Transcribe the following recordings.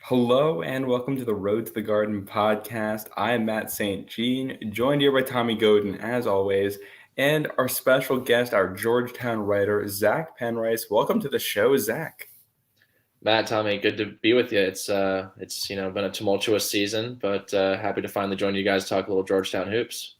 Hello and welcome to the Road to the Garden podcast. I am Matt St. Jean, joined here by Tommy Godin, as always, and our special guest, our Georgetown writer, Zach Penrice. Welcome to the show, Zach. Matt, Tommy, good to be with you. It's been a tumultuous season, but happy to finally join you guys to talk a little Georgetown hoops.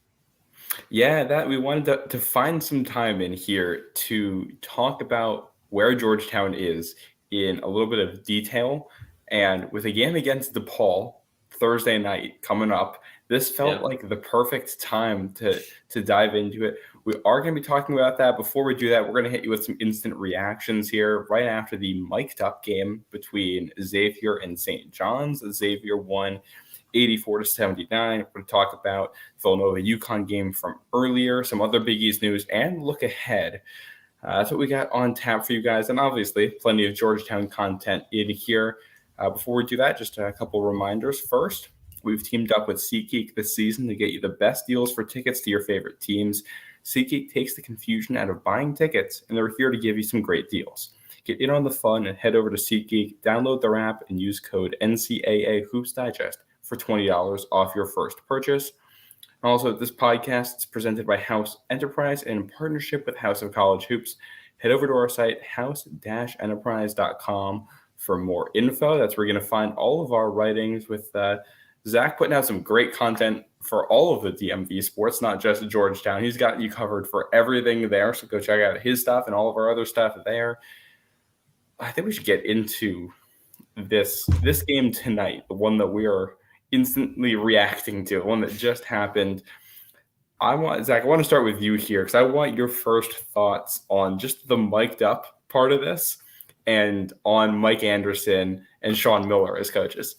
Yeah, that we wanted to find some time in here to talk about where Georgetown is in a little bit of detail. And with a game against DePaul Thursday night coming up, this felt like the perfect time to dive into it. We are going to be talking about that. Before we do that, we're going to hit you with some instant reactions here right after the mic'd up game between Xavier and St. John's. Xavier won 84-79. We're going to talk about Villanova UConn game from earlier, some other Big East news, and look ahead. That's what we got on tap for you guys, and obviously plenty of Georgetown content in here. Before we do that, just a couple reminders. First, we've teamed up with SeatGeek this season to get you the best deals for tickets to your favorite teams. SeatGeek takes the confusion out of buying tickets, and they're here to give you some great deals. Get in on the fun and head over to SeatGeek, download their app, and use code NCAA Hoops Digest for $20 off your first purchase. Also, this podcast is presented by House Enterprise in partnership with House of College Hoops. Head over to our site, house-enterprise.com, for more info. That's where you're going to find all of our writings with Zach putting out some great content for all of the DMV sports, not just Georgetown. He's got you covered for everything there, so go check out his stuff and all of our other stuff there. I think we should get into this game tonight, the one that we are instantly reacting to, the one that just happened. Zach, I want to start with you here because I want your first thoughts on just the mic'd up part of this and on Mike Anderson and Sean Miller as coaches.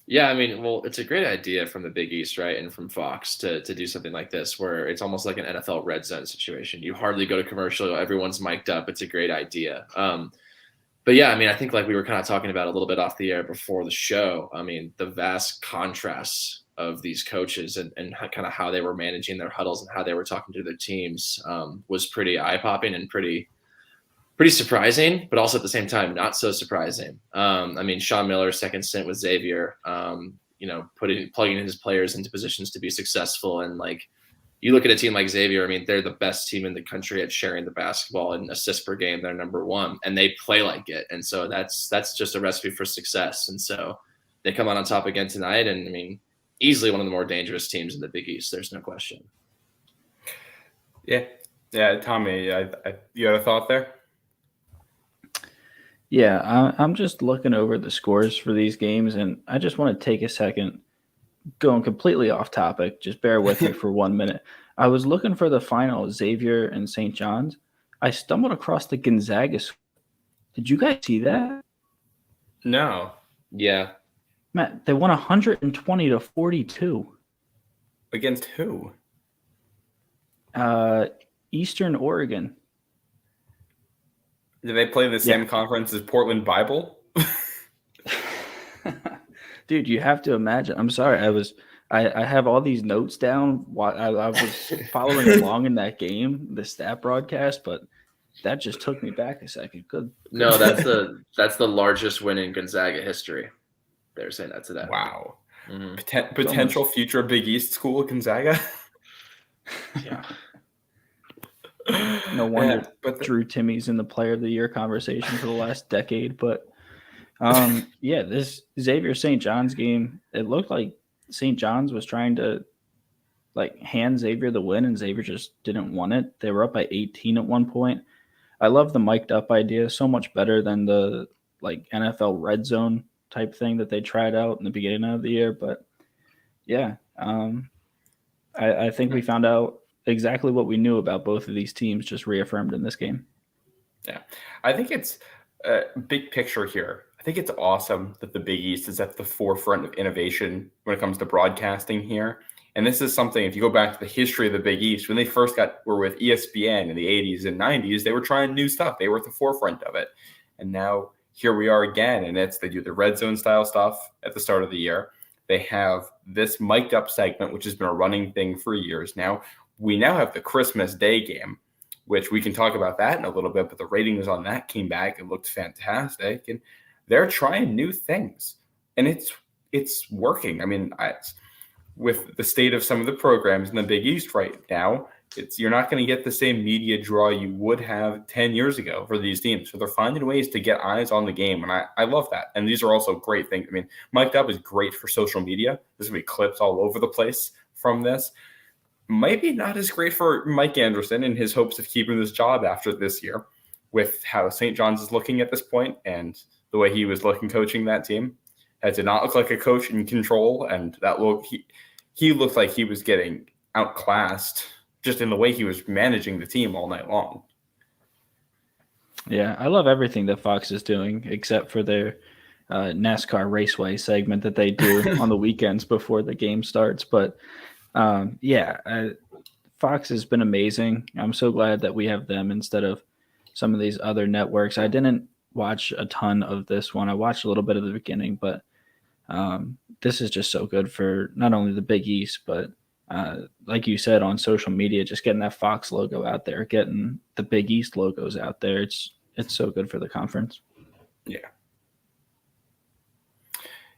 Yeah, I mean, well, it's a great idea from the Big East, right, and from Fox to do something like this where it's almost like an NFL red zone situation. You hardly go to commercial. Everyone's mic'd up. It's a great idea. But yeah, I mean, I think like we were kind of talking about a little bit off the air before the show. I mean, the vast contrasts of these coaches and kind of how they were managing their huddles and how they were talking to their teams was pretty eye-popping and pretty surprising, but also at the same time, not so surprising. I mean, Sean Miller's second stint with Xavier, plugging his players into positions to be successful. And like, you look at a team like Xavier, I mean, they're the best team in the country at sharing the basketball and assists per game. They're number one, and they play like it. And so that's just a recipe for success. And so they come out on top again tonight. And I mean, easily one of the more dangerous teams in the Big East. There's no question. Yeah. Tommy, you had a thought there? Yeah, I'm just looking over the scores for these games, and I just want to take a second, going completely off topic. Just bear with me for 1 minute. I was looking for the final, Xavier and St. John's. I stumbled across the Gonzaga. Did you guys see that? No. Yeah. Matt, they won 120-42. Against who? Eastern Oregon. Do they play the same conference as Portland Bible? Dude, you have to imagine. I'm sorry. I have all these notes down. I was following along in that game, the stat broadcast, but that just took me back a second. Good. No, that's the largest win in Gonzaga history. They're saying that today. Wow. Mm-hmm. Potential future Big East school, Gonzaga. Yeah. No wonder Drew Timmy's in the Player of the Year conversation for the last decade. But this Xavier St. John's game, it looked like St. John's was trying to like hand Xavier the win, and Xavier just didn't want it. They were up by 18 at one point. I love the mic'd up idea, so much better than the like NFL red zone type thing that they tried out in the beginning of the year. But yeah, I think we found out exactly what we knew about both of these teams, just reaffirmed in this game. Yeah, I think it's a big picture here. I think it's awesome that the Big East is at the forefront of innovation when it comes to broadcasting here. And this is something, if you go back to the history of the Big East, when they first were with ESPN in the 80s and 90s, they were trying new stuff. They were at the forefront of it. And now here we are again, and they do the red zone style stuff at the start of the year. They have this mic'd up segment, which has been a running thing for years now. We now have the Christmas Day game, which we can talk about that in a little bit, but the ratings on that came back and looked fantastic. And they're trying new things, and it's working. I mean, with the state of some of the programs in the Big East right now, you're not going to get the same media draw you would have 10 years ago for these teams. So they're finding ways to get eyes on the game, and I love that. And these are also great things. I mean, Mic'd Up is great for social media. There's going to be clips all over the place from this. Might be not as great for Mike Anderson and his hopes of keeping this job after this year, with how St. John's is looking at this point and the way he was looking coaching that team. It did not look like a coach in control, and that he looked like he was getting outclassed just in the way he was managing the team all night long. Yeah, I love everything that Fox is doing except for their NASCAR Raceway segment that they do on the weekends before the game starts. But Fox has been amazing. I'm so glad that we have them instead of some of these other networks. I didn't watch a ton of this one. I watched a little bit of the beginning, but this is just so good for not only the Big East, but like you said, on social media, just getting that Fox logo out there, getting the Big East logos out there. It's so good for the conference. Yeah.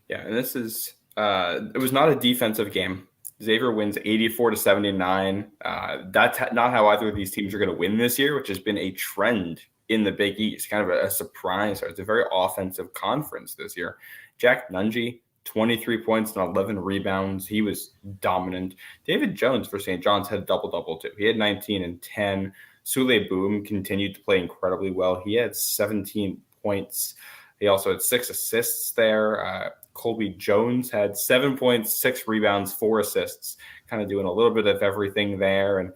Yeah, and this is it was not a defensive game. Xavier wins 84-79. That's not how either of these teams are going to win this year, which has been a trend in the Big East, kind of a surprise. It's a very offensive conference this year. Jack Nungy, 23 points and 11 rebounds. He was dominant. David Jones for St. John's had double-double too. He had 19 and 10. Sule Boom continued to play incredibly well. He had 17 points. He also had 6 assists there. Colby Jones had 7 points, 6 rebounds, 4 assists, kind of doing a little bit of everything there. And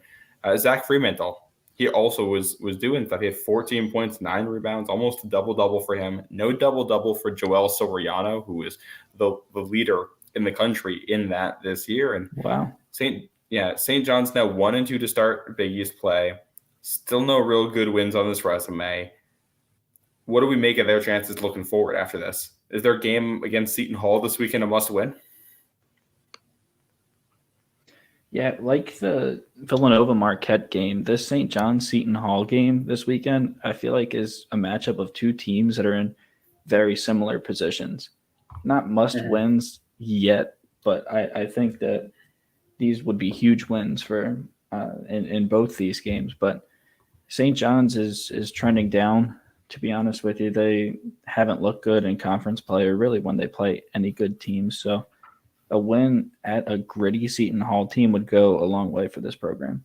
Zach Fremantle, he also was doing stuff. He had 14 points, 9 rebounds, almost a double-double for him. No double-double for Joel Soriano, who is the leader in the country in that this year. And wow. St. John's now 1-2 to start Big East play. Still no real good wins on this resume. What do we make of their chances looking forward after this? Is their game against Seton Hall this weekend a must-win? Yeah, like the Villanova-Marquette game, this St. John's-Seton Hall game this weekend, I feel like is a matchup of two teams that are in very similar positions. Not must-wins yet, but I think that these would be huge wins for in both these games. But St. John's is trending down, to be honest with you. They haven't looked good in conference play or really when they play any good teams. So a win at a gritty Seton Hall team would go a long way for this program.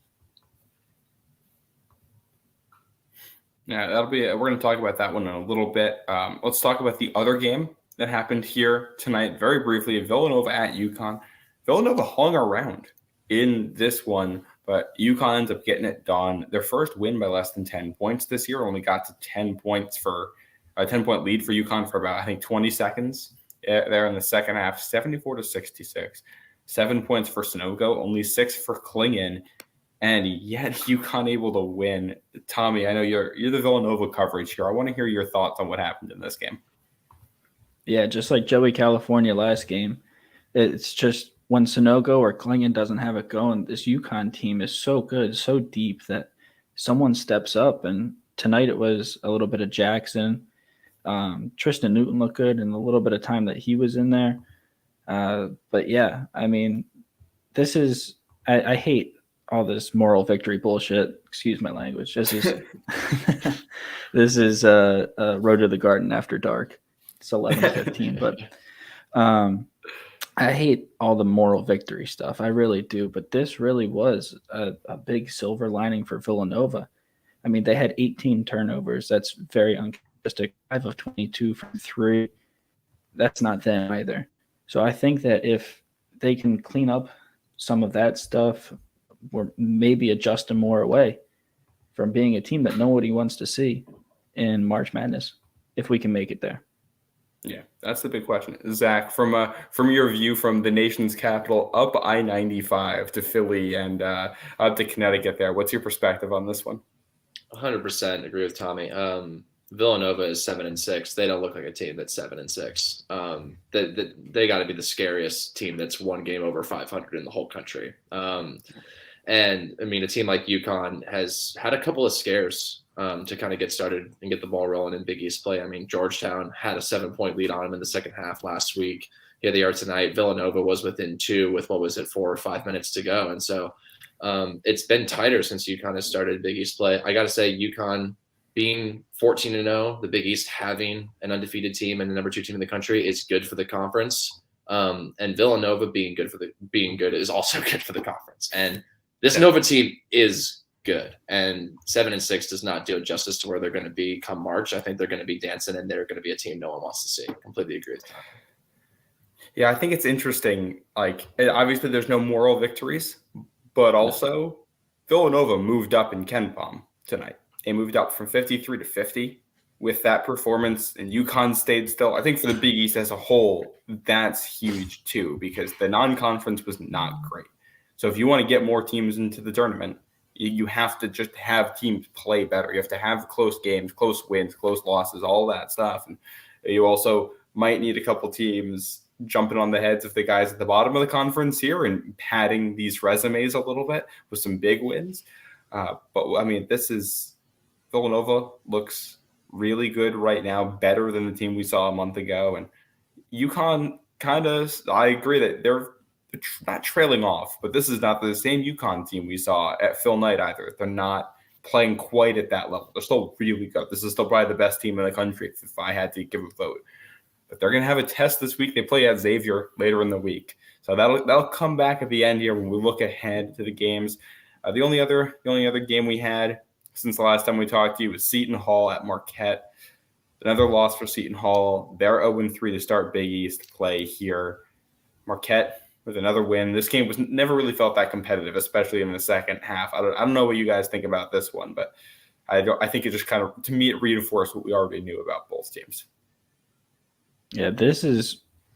Yeah, we're going to talk about that one in a little bit. Let's talk about the other game that happened here tonight very briefly. Villanova at UConn. Villanova hung around in this one, but UConn ends up getting it done. Their first win by less than 10 points this year. Only got to 10 points for a 10-point lead for UConn for about, I think, 20 seconds there in the second half, 74-66. 7 points for Sunogo, only 6 for Klingon, and yet UConn able to win. Tommy, I know you're the Villanova coverage here. I want to hear your thoughts on what happened in this game. Yeah, just like Joey California last game, it's just when Sunogo or Klingon doesn't have it going, this UConn team is so good, so deep that someone steps up. And tonight it was a little bit of Jackson. Tristan Newton looked good in the little bit of time that he was in there. But yeah, I mean, this is I hate all this moral victory bullshit. Excuse my language. This is this is Road to the Garden after dark. It's 11:15, but I hate all the moral victory stuff. I really do. But this really was a big silver lining for Villanova. I mean, they had 18 turnovers. That's very uncharacteristic. 5 of 22 from 3. That's not them either. So I think that if they can clean up some of that stuff or maybe adjust them more away from being a team that nobody wants to see in March Madness, if we can make it there. Yeah, that's the big question. Zach, from your view from the nation's capital up I-95 to Philly and up to Connecticut there, what's your perspective on this one? 100% agree with Tommy. Villanova is 7-6. They don't look like a team that's 7-6. They got to be the scariest team that's one game over 500 in the whole country. And I mean, a team like UConn has had a couple of scares to kind of get started and get the ball rolling in Big East play. I mean, Georgetown had a 7-point lead on them in the second half last week. Here they are tonight. Villanova was within 2 with 4 or 5 minutes to go. And so it's been tighter since UConn has started Big East play. I got to say, UConn being 14-0, the Big East having an undefeated team and the number 2 team in the country is good for the conference. And Villanova being good is also good for the conference. And this Nova team is good, and 7-6 does not do it justice to where they're going to be come March. I think they're going to be dancing, and they're going to be a team no one wants to see. Completely agree with that. Yeah, I think it's interesting. Like, obviously, there's no moral victories, but also Villanova moved up in KenPom tonight. They moved up from 53 to 50 with that performance, and UConn stayed still. I think for the Big East as a whole, that's huge too, because the non-conference was not great. So if you want to get more teams into the tournament, you have to just have teams play better. You have to have close games, close wins, close losses, all that stuff. And you also might need a couple teams jumping on the heads of the guys at the bottom of the conference here and padding these resumes a little bit with some big wins. But I mean, Villanova looks really good right now, better than the team we saw a month ago. And UConn I agree that they're not trailing off, but this is not the same UConn team we saw at Phil Knight either. They're not playing quite at that level. They're still really good. This is still probably the best team in the country if I had to give a vote. But they're going to have a test this week. They play at Xavier later in the week. So that'll come back at the end here when we look ahead to the games. The only other game we had since the last time we talked to you was Seton Hall at Marquette. Another loss for Seton Hall. They're 0-3 to start Big East play here. Marquette with another win. This game was never really felt that competitive, especially in the second half. I don't know what you guys think about this one, but I think it just kind of, to me, it reinforced what we already knew about both teams. Yeah,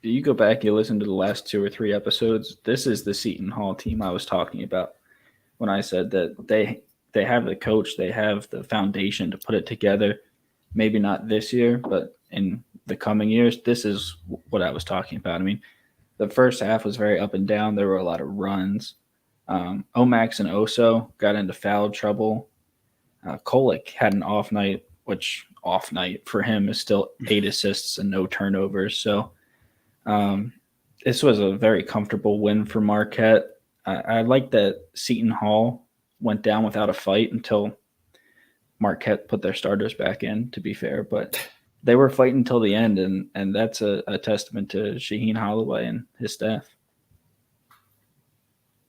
you go back, you listen to the last 2 or 3 episodes, this is the Seton Hall team I was talking about when I said that they have the coach, they have the foundation to put it together. Maybe not this year, but in the coming years, this is what I was talking about. I mean, the first half was very up and down. There were a lot of runs. Omax and Oso got into foul trouble. Kolek had an off night, which off night for him is still 8 assists and no turnovers. So this was a very comfortable win for Marquette. I like that Seton Hall went down without a fight until Marquette put their starters back in, to be fair. But they were fighting until the end, and that's a testament to Shaheen Holloway and his staff.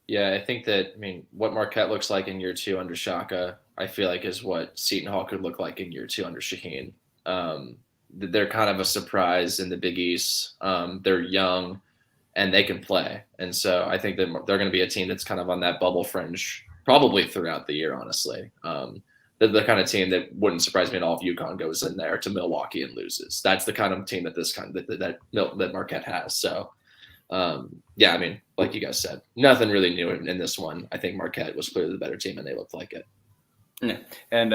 Yeah, I think that, what Marquette looks like in year 2 under Shaka, I feel like is what Seton Hall could look like in year 2 under Shaheen. They're kind of a surprise in the Big East. They're young and they can play. And so I think that they're going to be a team that's kind of on that bubble fringe probably throughout the year, honestly. They're the kind of team that wouldn't surprise me at all if UConn goes in there to Milwaukee and loses. That's the kind of team that Marquette has. So, like you guys said, nothing really new in this one. I think Marquette was clearly the better team, and they looked like it. Yeah. And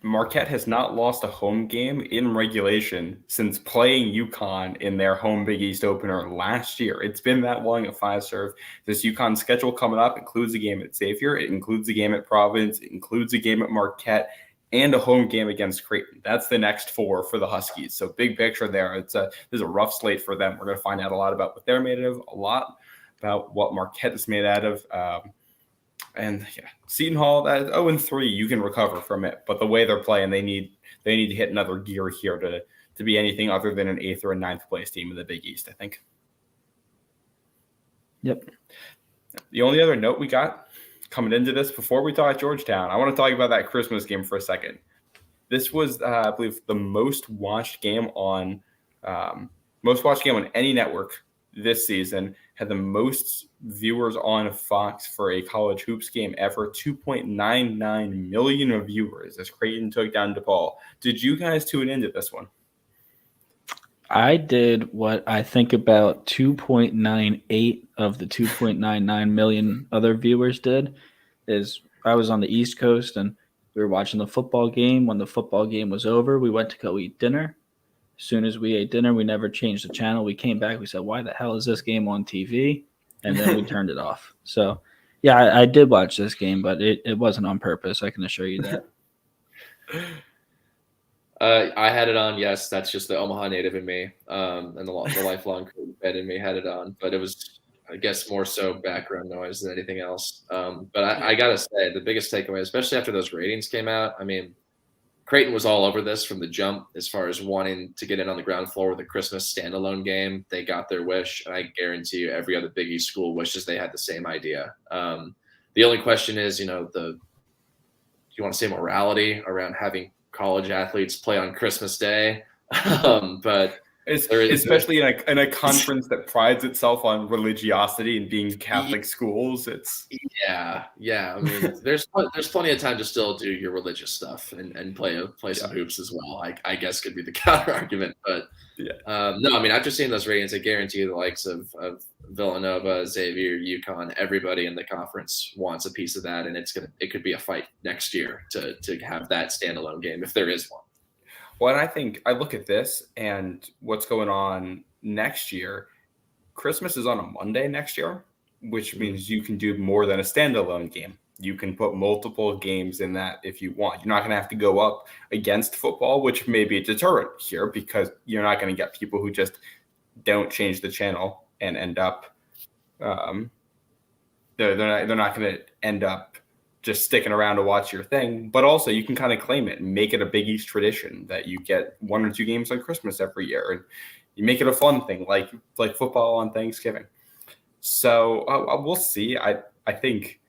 Marquette has not lost a home game in regulation since playing UConn in their home Big East opener last year. It's been that long at Fiserv. This UConn schedule coming up includes a game at Xavier. It includes a game at Providence. It includes a game at Marquette and a home game against Creighton. That's the next 4 for the Huskies. So big picture there. There's a rough slate for them. We're going to find out a lot about what they're made of, a lot about what Marquette is made out of. And yeah, Seton Hall, that 0-3, you can recover from it. But the way they're playing, they need to hit another gear here to be anything other than an 8th or a 9th place team in the Big East, I think. Yep. The only other note we got coming into this before we talk Georgetown, I want to talk about that Christmas game for a second. This was, I believe, the most watched game on any network this season. Had the most viewers on Fox for a college hoops game ever, 2.99 million viewers as Creighton took down DePaul. Did you guys tune into this one? I did what I think about 2.98 of the 2.99 million other viewers did. Is I was on the East Coast and we were watching the football game. When the football game was over, we went to go eat dinner. As soon as we ate dinner, we never changed the channel. We came back. We said, why the hell is this game on TV? And then we turned it off. So Yeah, I did watch this game, but it wasn't on purpose. I can assure you that. I had it on. Yes, that's just the Omaha native in me, and the lifelong fan in me had it on. But it was, I guess, more so background noise than anything else. But I gotta say, the biggest takeaway, especially after those ratings came out, I mean, Creighton was all over this from the jump as far as wanting to get in on the ground floor with a Christmas standalone game. They got their wish, and I guarantee you, every other Big East school wishes they had the same idea. The only question is, do you want to say morality around having college athletes play on Christmas Day? But especially in a conference that prides itself on religiosity and being Catholic schools, it's yeah. I mean, there's plenty of time to still do your religious stuff and play some hoops as well. I guess could be the counter argument, but no, I mean, after seeing those ratings, I guarantee you the likes of Villanova, Xavier, UConn, everybody in the conference wants a piece of that, and it could be a fight next year to have that standalone game if there is one. Well, and I think I look at this and what's going on next year. Christmas is on a Monday next year, which means you can do more than a standalone game. You can put multiple games in that if you want. You're not going to have to go up against football, which may be a deterrent here because you're not going to get people who just don't change the channel and end up they're not going to end up just sticking around to watch your thing. But also you can kind of claim it and make it a Big East tradition that you get 1 or 2 games on Christmas every year, and you make it a fun thing like football on Thanksgiving. So we'll see. I think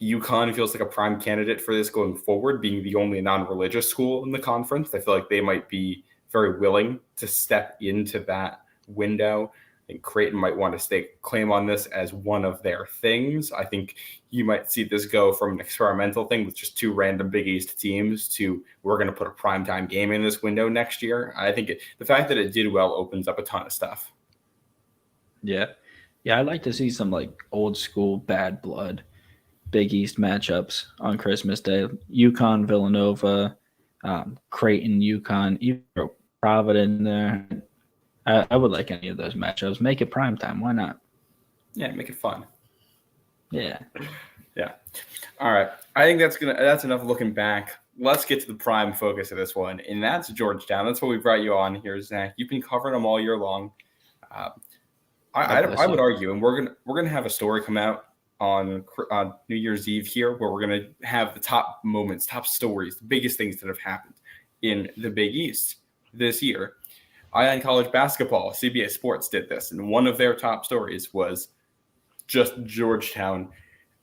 UConn feels like a prime candidate for this going forward, being the only non-religious school in the conference. I feel like they might be very willing to step into that window. I think Creighton might want to stake claim on this as one of their things. I think you might see this go from an experimental thing with just 2 random Big East teams to we're going to put a primetime game in this window next year. I think the fact that it did well opens up a ton of stuff. Yeah. I'd like to see some like old school bad blood Big East matchups on Christmas Day. UConn, Villanova, Creighton, UConn, even Providence there. I would like any of those matchups. Make it primetime. Why not? Yeah, make it fun. Yeah. All right. I think that's enough looking back. Let's get to the prime focus of this one, and that's Georgetown. That's what we brought you on here, Zach. You've been covering them all year long. I would argue, and we're gonna have a story come out on New Year's Eve here, where we're gonna have the top moments, top stories, the biggest things that have happened in the Big East this year. Ion College basketball, CBS Sports did this, and one of their top stories was just Georgetown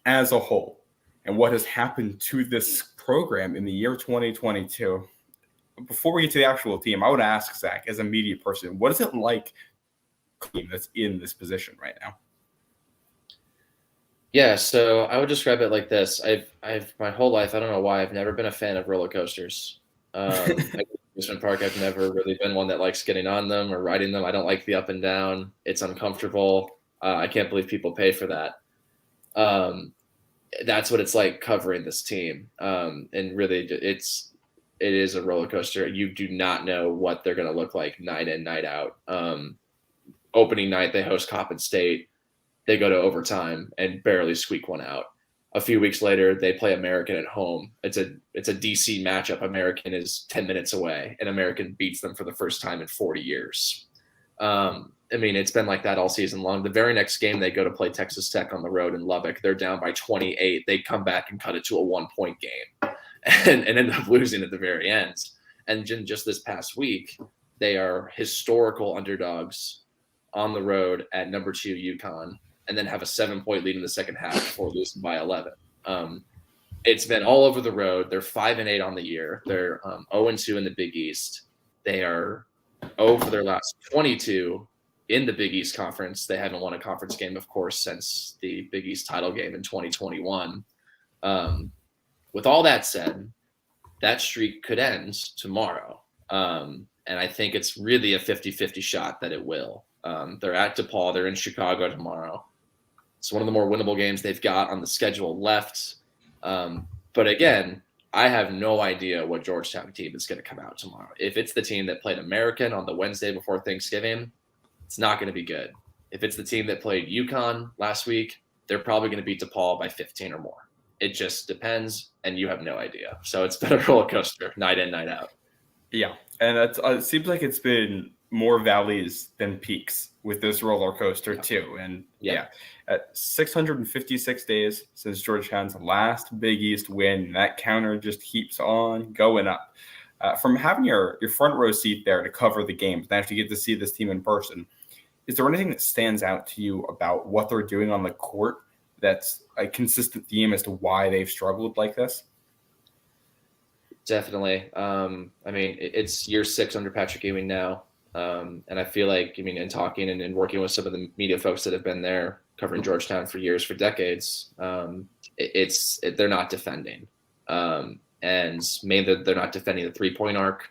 as a whole and what has happened to this program in the year 2022. Before we get to the actual team, I would ask Zach, as a media person, what is it like team that's in this position right now? Yeah, so I would describe it like this. I've my whole life, I don't know why, I've never been a fan of roller coasters. Amusement park, I've never really been one that likes getting on them or riding them. I don't like the up and down. It's uncomfortable. I can't believe people pay for that. That's what it's like covering this team. And really, it is a roller coaster. You do not know what they're going to look like night in, night out. Opening night, they host Coppin State. They go to overtime and barely squeak one out. A few weeks later, they play American at home. It's a DC matchup. American is 10 minutes away, and American beats them for the first time in 40 years. I mean, it's been like that all season long. The very next game, they go to play Texas Tech on the road in Lubbock. They're down by 28. They come back and cut it to a 1-point game and end up losing at the very end. And just this past week, they are historical underdogs on the road at number 2 UConn, and then have a 7-point lead in the second half before losing by 11. It's been all over the road. They're 5-8 on the year. They're 0-2 in the Big East. They are 0 for their last 22 in the Big East Conference. They haven't won a conference game, of course, since the Big East title game in 2021. With all that said, that streak could end tomorrow. And I think it's really a 50-50 shot that it will. They're at DePaul. They're in Chicago tomorrow. It's one of the more winnable games they've got on the schedule left. But again, I have no idea what Georgetown team is going to come out tomorrow. If it's the team that played American on the Wednesday before Thanksgiving, it's not going to be good. If it's the team that played UConn last week, they're probably going to beat DePaul by 15 or more. It just depends, and you have no idea. So it's been a roller coaster, night in, night out. Yeah, and it seems like it's been more valleys than peaks with this roller coaster too. And at 656 days since Georgetown's last Big East win, that counter just keeps on going up. From having your front row seat there to cover the games and actually get to see this team in person, is there anything that stands out to you about what they're doing on the court that's a consistent theme as to why they've struggled like this? Definitely. I mean, it's year 6 under Patrick Ewing now. And I feel like, I mean, in talking and working with some of the media folks that have been there covering Georgetown for years, for decades, they're not defending. And mainly they're not defending the 3-point arc.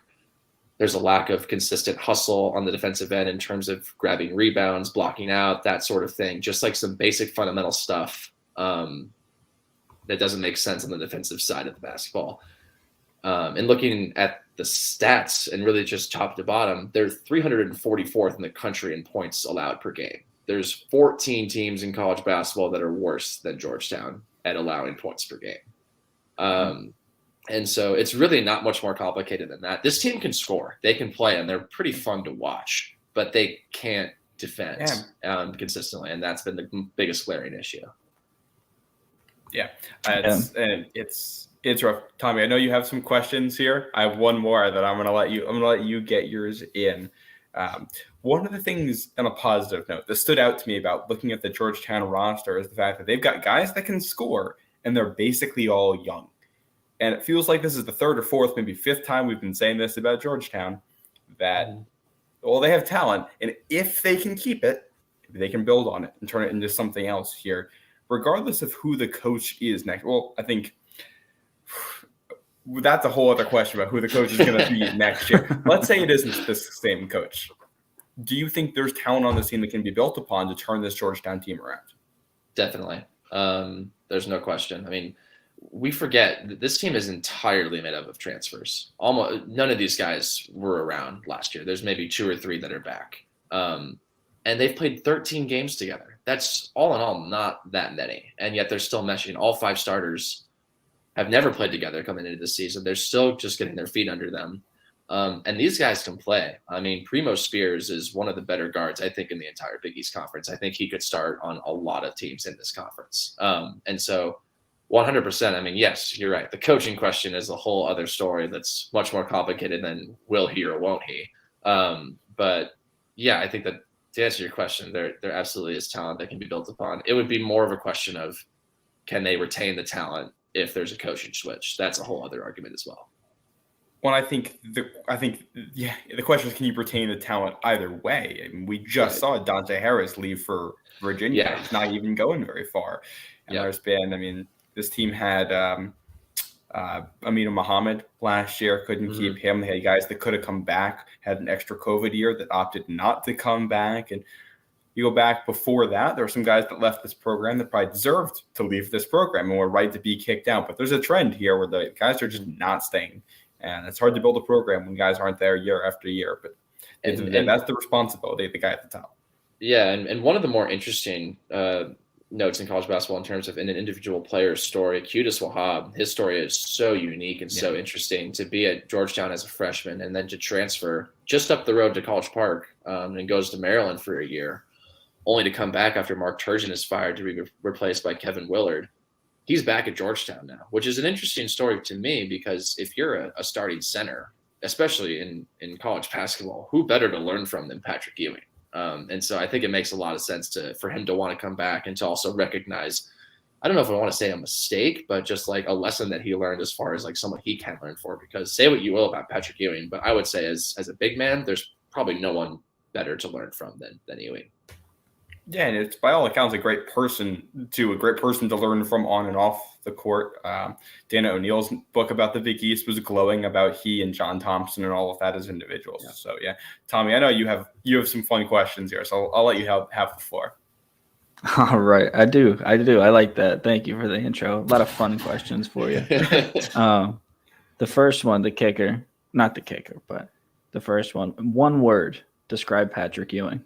There's a lack of consistent hustle on the defensive end in terms of grabbing rebounds, blocking out, that sort of thing. Just like some basic fundamental stuff that doesn't make sense on the defensive side of the basketball. And looking at the stats and really just top to bottom, they're 344th in the country in points allowed per game. There's 14 teams in college basketball that are worse than Georgetown at allowing points per game. And so it's really not much more complicated than that. This team can score, they can play, and they're pretty fun to watch, but they can't defend consistently. And that's been the biggest glaring issue. Yeah. It's rough. Tommy, I know you have some questions here. I have one more that I'm gonna let you get yours in. One of the things on a positive note that stood out to me about looking at the Georgetown roster is the fact that they've got guys that can score, and they're basically all young. And it feels like this is the 3rd or 4th, maybe 5th time we've been saying this about Georgetown, that, well, they have talent, and if they can keep it, they can build on it and turn it into something else here, regardless of who the coach is next. Well, I think that's a whole other question about who the coach is going to be next year. Let's say it isn't this same coach. Do you think there's talent on this team that can be built upon to turn this Georgetown team around? Definitely. There's no question. I mean, we forget that this team is entirely made up of transfers. Almost none of these guys were around last year. There's maybe 2 or 3 that are back. And they've played 13 games together. That's all in all not that many. And yet they're still meshing. All 5 starters have never played together coming into the season. They're still just getting their feet under them. And these guys can play. I mean, Primo Spears is one of the better guards, I think, in the entire Big East Conference. I think he could start on a lot of teams in this conference. And so 100%, I mean, yes, you're right. The coaching question is a whole other story that's much more complicated than will he or won't he. But, yeah, I think that to answer your question, there absolutely is talent that can be built upon. It would be more of a question of can they retain the talent if there's a coaching switch. That's a whole other argument as well. Well, I think the question is, can you retain the talent either way? I mean, we just saw Dante Harris leave for Virginia. Yeah. He's not even going very far. And there's been, I mean, this team had Aminu Muhammad last year, couldn't keep him. They had guys that could have come back, had an extra COVID year that opted not to come back. And you go back before that, there were some guys that left this program that probably deserved to leave this program and were right to be kicked out. But there's a trend here where the guys are just not staying. And it's hard to build a program when guys aren't there year after year. But that's the responsibility of the guy at the top. Yeah, and one of the more interesting notes in college basketball in terms of an individual player's story, Qudus Wahab, his story is so unique and so interesting. To be at Georgetown as a freshman and then to transfer just up the road to College Park and goes to Maryland for a year, only to come back after Mark Turgeon is fired to be replaced by Kevin Willard. He's back at Georgetown now, which is an interesting story to me because if you're a starting center, especially in college basketball, who better to learn from than Patrick Ewing? And so I think it makes a lot of sense for him to want to come back and to also recognize, I don't know if I want to say a mistake, but just like a lesson that he learned as far as like someone he can learn for. Because say what you will about Patrick Ewing, but I would say as a big man, there's probably no one better to learn from than Ewing. Yeah, and it's by all accounts a great person to learn from on and off the court. Dana O'Neill's book about the Big East was glowing about he and John Thompson and all of that as individuals. Yeah. So yeah, Tommy, I know you have some fun questions here, so I'll let you have the floor. All right, I do. I like that. Thank you for the intro. A lot of fun questions for you. The first one, not the kicker, but the first one. One word, describe Patrick Ewing.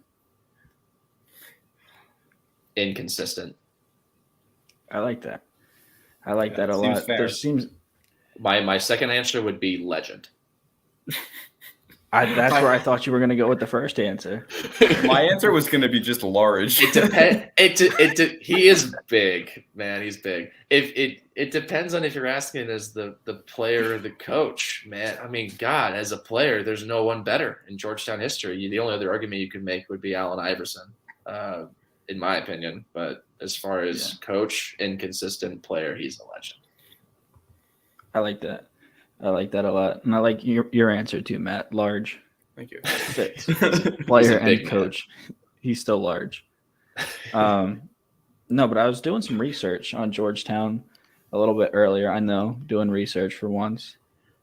Inconsistent. I like that. I like Yeah, that a seems lot. There fair. seems My second answer would be legend. that's where I thought you were going to go with the first answer. My answer was going to be just large. It depends. He is big, man. He's big. If it depends on if you're asking as the player or the coach, man. I mean, God, as a player, there's no one better in Georgetown history. The only other argument you could make would be Allen Iverson, in my opinion. But as far as coach and consistent player, he's a legend. I like that. I like that a lot, and I like your answer too, Matt. Large. Thank you. Fits. Player and coach. Man. He's still large. No, but I was doing some research on Georgetown a little bit earlier. I know, doing research for once.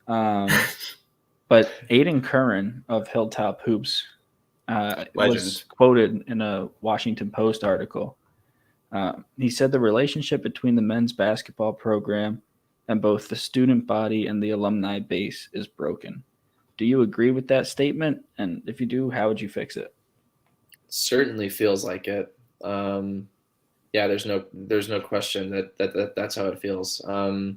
But Aiden Curran of Hilltop Hoops was quoted in a Washington Post article. He said the relationship between the men's basketball program and both the student body and the alumni base is broken. Do you agree with that statement? And if you do, how would you fix it? Certainly feels like it. Yeah, there's no question that that's how it feels. The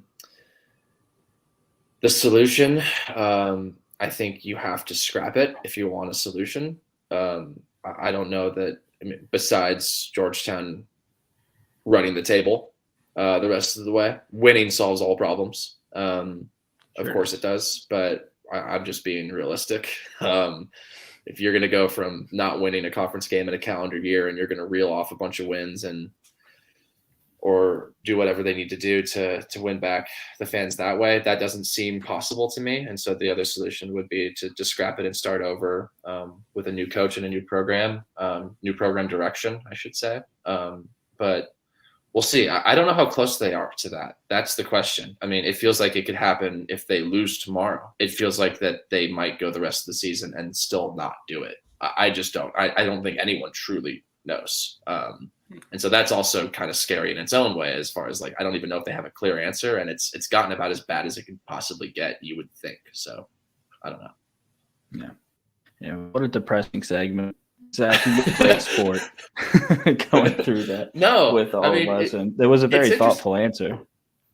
solution, I think you have to scrap it if you want a solution. I don't know that, besides Georgetown running the table the rest of the way, winning solves all problems. Of course it does, but I'm just being realistic. If you're going to go from not winning a conference game in a calendar year and you're going to reel off a bunch of wins or do whatever they need to do to win back the fans that way, that doesn't seem possible to me. And so the other solution would be to just scrap it and start over with a new coach and a new program direction, I should say. But we'll see. I don't know how close they are to that. That's the question. I mean, it feels like it could happen if they lose tomorrow. It feels like that they might go the rest of the season and still not do it. I just don't. I don't think anyone truly knows. And so that's also kind of scary in its own way, as far as like, I don't even know if they have a clear answer, and it's gotten about as bad as it could possibly get, you would think. So I don't know. Yeah. What a depressing segment. Zach, you played sport going through that. No, with all of us, and it was a very thoughtful answer.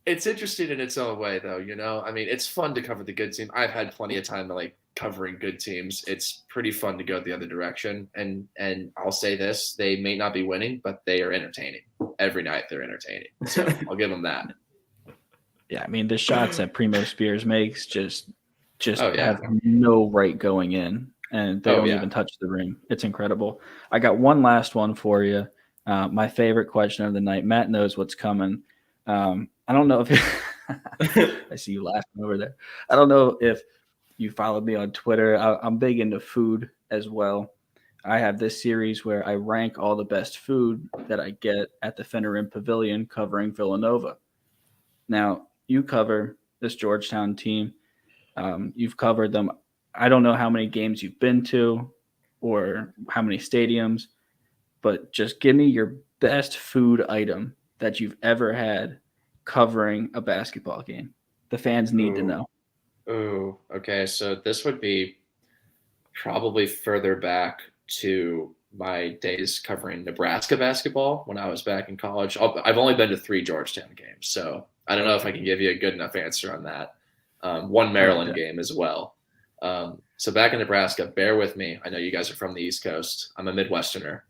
It's interesting in its own way, though. I mean, it's fun to cover the good team. I've had plenty of time to like covering good teams. It's pretty fun to go the other direction. And I'll say this: they may not be winning, but they are entertaining. Every night they're entertaining. So I'll give them that. Yeah, I mean, the shots that Primo Spears makes just have no right going in. And they don't even touch the rim. It's incredible. I got one last one for you. My favorite question of the night. Matt knows what's coming. I don't know if I see you laughing over there. I don't know if you followed me on Twitter. I'm big into food as well. I have this series where I rank all the best food that I get at the Finneran Pavilion covering Villanova. Now, you cover this Georgetown team. You've covered them. I don't know how many games you've been to or how many stadiums, but just give me your best food item that you've ever had covering a basketball game. The fans need to know. Ooh, okay. So this would be probably further back to my days covering Nebraska basketball when I was back in college. I've only been to 3 Georgetown games, so I don't know if I can give you a good enough answer on that. One Maryland game as well. So back in Nebraska, bear with me. I know you guys are from the East Coast. I'm a Midwesterner.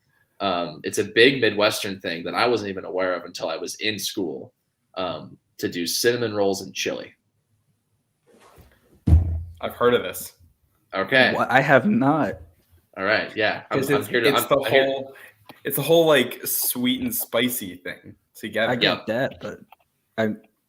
It's a big Midwestern thing that I wasn't even aware of until I was in school, to do cinnamon rolls and chili. I've heard of this. Okay. Well, I have not. All right. Yeah. It's the whole like sweet and spicy thing together. I get that, but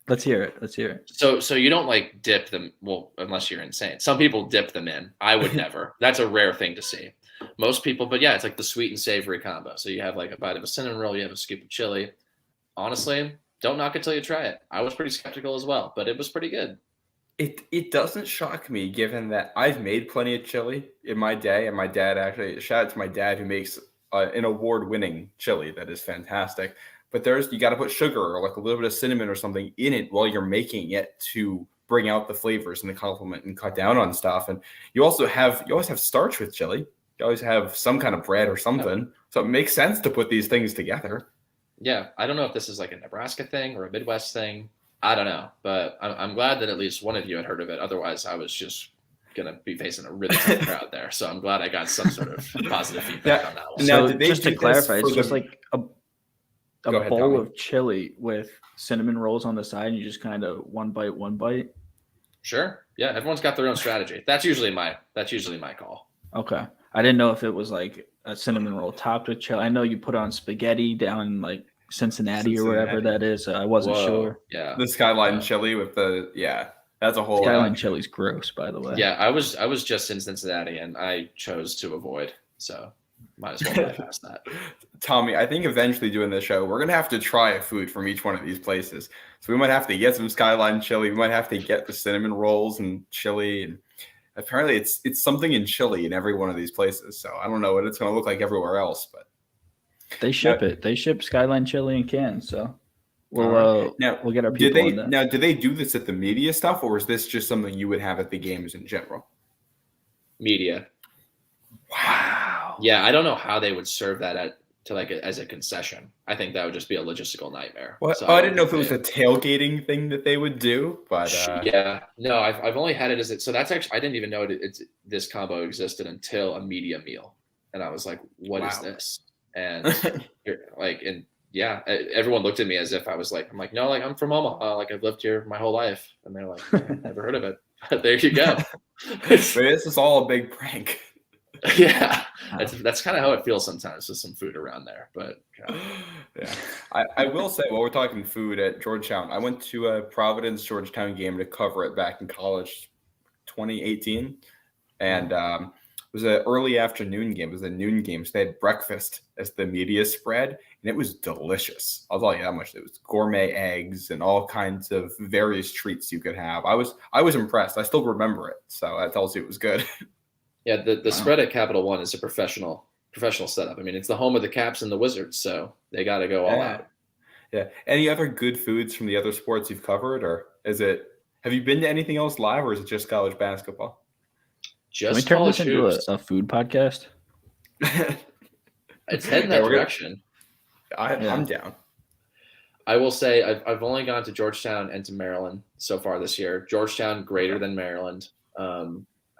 let's hear it. So you don't like dip them, well, unless you're insane. Some people dip them in. I would never. That's a rare thing to see. Most people, but yeah, it's like the sweet and savory combo. So you have like a bite of a cinnamon roll, you have a scoop of chili. Honestly, don't knock it till you try it. I was pretty skeptical as well, but it was pretty good. It doesn't shock me, given that I've made plenty of chili in my day, and my dad actually, shout out to my dad who makes an award-winning chili that is fantastic. But you got to put sugar or like a little bit of cinnamon or something in it while you're making it to bring out the flavors and the complement and cut down on stuff. And you always have starch with chili. You always have some kind of bread or something. So it makes sense to put these things together. Yeah, I don't know if this is like a Nebraska thing or a Midwest thing. I don't know, but I'm glad that at least one of you had heard of it. Otherwise, I was just gonna be facing a really tough crowd there. So I'm glad I got some sort of positive feedback on that one. Now, So did they just to do this clarify, for it's just the- like a Go ahead, bowl Tommy. of chili with cinnamon rolls on the side, and you just kind of one bite. Sure. Yeah, everyone's got their own strategy. That's usually my call. Okay. I didn't know if it was like a cinnamon roll topped with chili. I know you put on spaghetti down in like Cincinnati or wherever that is. I wasn't sure. Yeah. The Skyline chili with that's a whole Skyline chili's gross, by the way. Yeah, I was just in Cincinnati and I chose to avoid. So might as well bypass that. Tommy, I think eventually doing this show, we're gonna have to try a food from each one of these places. So we might have to get some Skyline chili. We might have to get the cinnamon rolls and chili. And apparently, it's something in chili in every one of these places. So I don't know what it's gonna look like everywhere else, but they ship it. They ship Skyline chili in cans. So we'll we'll get our did people they in that. now? Do they do this at the media stuff, or is this just something you would have at the games in general? Media. Wow. Yeah, I don't know how they would serve that as a concession. I think that would just be a logistical nightmare. Well, So I didn't know if it was a tailgating thing that they would do, but yeah, no, I've only had it as so that's actually I didn't even know this combo existed until a media meal, and I was like, "What is this?" And everyone looked at me as if I was like, no, like I'm from Omaha, like I've lived here my whole life, and they're like, I've never heard of it. But there you go. But this is all a big prank. Yeah, that's kind of how it feels sometimes with some food around there. But yeah, I will say while we're talking food at Georgetown, I went to a Providence Georgetown game to cover it back in college, 2018, and it was an early afternoon game. It was a noon game, so they had breakfast as the media spread, and it was delicious. I'll tell you that much. It was gourmet eggs and all kinds of various treats you could have. I was impressed. I still remember it, so that tells you it was good. Yeah, the spread at Capital One is a professional setup. I mean, it's the home of the Caps and the Wizards, so they got to go all out. Yeah. Any other good foods from the other sports you've covered, or have you been to anything else live, or is it just college basketball? Can we turn this into a food podcast? It's heading that direction. I'm down. I will say I've only gone to Georgetown and to Maryland so far this year. Georgetown greater than Maryland.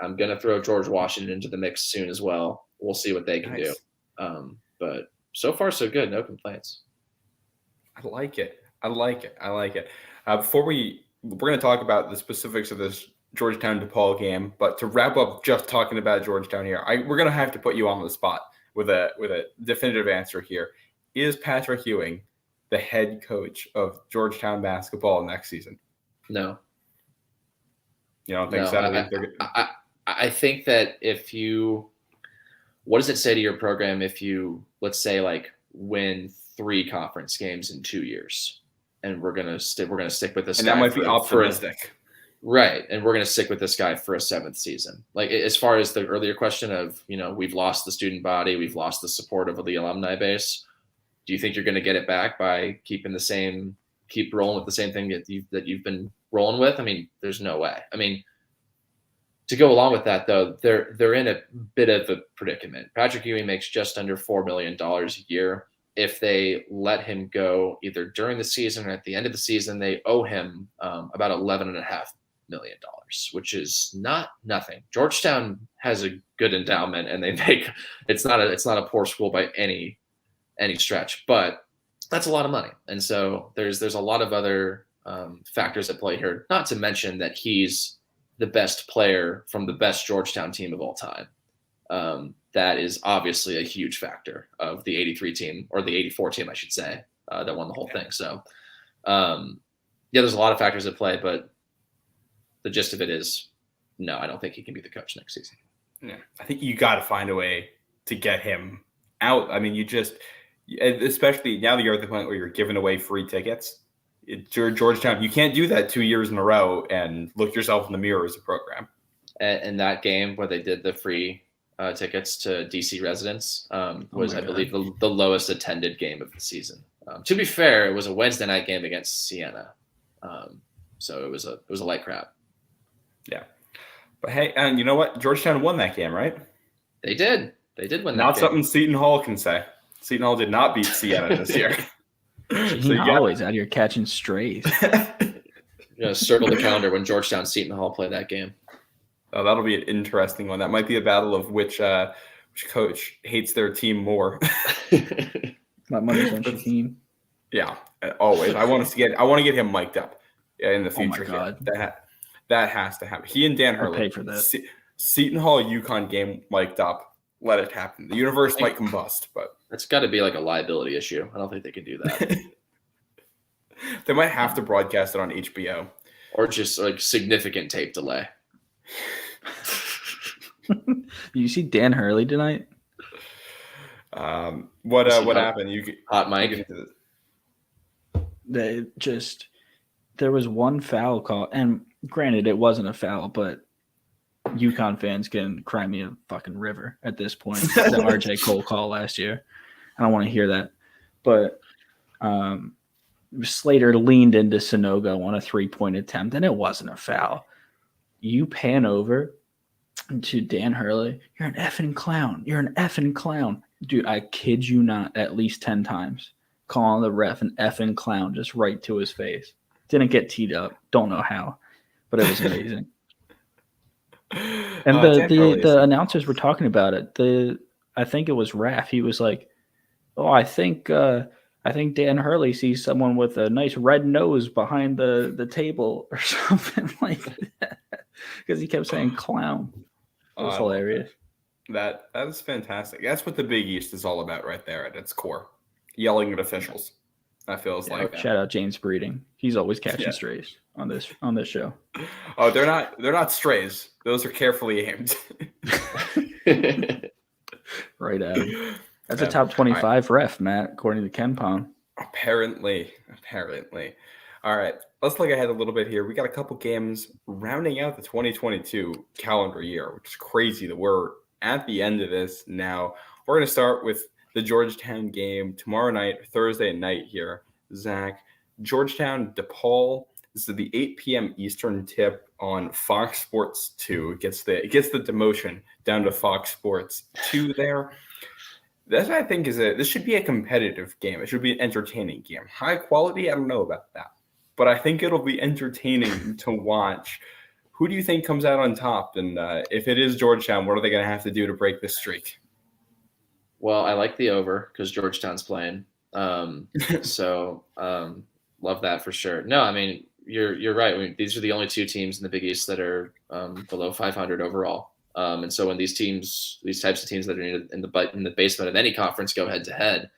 I'm going to throw George Washington into the mix soon as well. We'll see what they can do. But so far, so good. No complaints. I like it. Before we're going to talk about the specifics of this Georgetown DePaul game, but to wrap up just talking about Georgetown here, we're going to have to put you on the spot with a definitive answer here. Is Patrick Ewing the head coach of Georgetown basketball next season? No. You don't think so? I think that what does it say to your program if you, let's say, like win 3 conference games in 2 years, and we're gonna stick with this, and guy that might be optimistic, right? And we're gonna stick with this guy for a 7th season. Like as far as the earlier question of we've lost the student body, we've lost the support of the alumni base. Do you think you're going to get it back by keep rolling with the same thing that you've been rolling with? I mean, there's no way. I mean, to go along with that, though, they're in a bit of a predicament. Patrick Ewing makes just under $4 million a year. If they let him go either during the season or at the end of the season, they owe him about $11.5 million, which is not nothing. Georgetown has a good endowment, and it's not a poor school by any stretch, but that's a lot of money. And so there's a lot of other factors at play here, not to mention that he's the best player from the best Georgetown team of all time. That is obviously a huge factor of the 83 team, or the 84 team, I should say, that won the whole thing. So there's a lot of factors at play, but the gist of it is, no, I don't think he can be the coach next season. Yeah, I think you got to find a way to get him out. I mean, especially now that you're at the point where you're giving away free tickets. Georgetown, you can't do that 2 years in a row and look yourself in the mirror as a program. And that game where they did the free tickets to DC residents was, I believe, the lowest attended game of the season. To be fair, it was a Wednesday night game against Siena, so it was a light crowd. Yeah, but hey, and you know what? Georgetown won that game, right? They did. They did win that Not game. Something Seton Hall can say. Seton Hall did not beat Siena this year. Gene Holloway's out here catching strays. Circle the calendar when Georgetown Seton Hall play that game. Oh, that'll be an interesting one. That might be a battle of which coach hates their team more. My money's on Shaquem. Yeah, always. I want to get him mic'd up in the future. Oh my God. That has to happen. He and Dan I'll Hurley. pay for that. Seton Hall UConn game mic'd up. Let it happen. The universe might combust, but it's got to be like a liability issue. I don't think they can do that. They might have to broadcast it on HBO. Or just like significant tape delay. You see Dan Hurley tonight? What happened? Hot mic. There was one foul call, and granted, it wasn't a foul, but UConn fans can cry me a fucking river at this point. The RJ Cole call last year. I don't want to hear that. But Slater leaned into Sonogo on a 3-point attempt, and it wasn't a foul. You pan over to Dan Hurley. You're an effing clown. You're an effing clown. Dude, I kid you not, at least 10 times. Calling the ref an effing clown just right to his face. Didn't get teed up. Don't know how, but it was amazing. And the announcers were talking about it. I think it was Raph. He was like, "Oh, I think Dan Hurley sees someone with a nice red nose behind the table or something like that," because he kept saying "clown." It was hilarious. That is fantastic. That's what the Big East is all about, right there at its core. Yelling at officials. That feels like. Shout out James Breeding. He's always catching strays on this show. Oh, they're not strays. Those are carefully aimed. Right at him. That's a top 25 ref, Matt, according to Ken Pong. Apparently. All right. Let's look ahead a little bit here. We got a couple games rounding out the 2022 calendar year, which is crazy that we're at the end of this now. We're going to start with the Georgetown game tomorrow night, Thursday night here. Zach, Georgetown, DePaul. This is the 8 p.m. Eastern tip on Fox Sports 2. It gets the demotion down to Fox Sports 2 there. This, I think, this should be a competitive game. It should be an entertaining game. High quality, I don't know about that. But I think it'll be entertaining to watch. Who do you think comes out on top? And if it is Georgetown, what are they going to have to do to break this streak? Well, I like the over because Georgetown's playing. So love that for sure. No, I mean, you're right. I mean, these are the only two teams in the Big East that are below 500 overall. And so when these types of teams that are in the basement of any conference go head to head,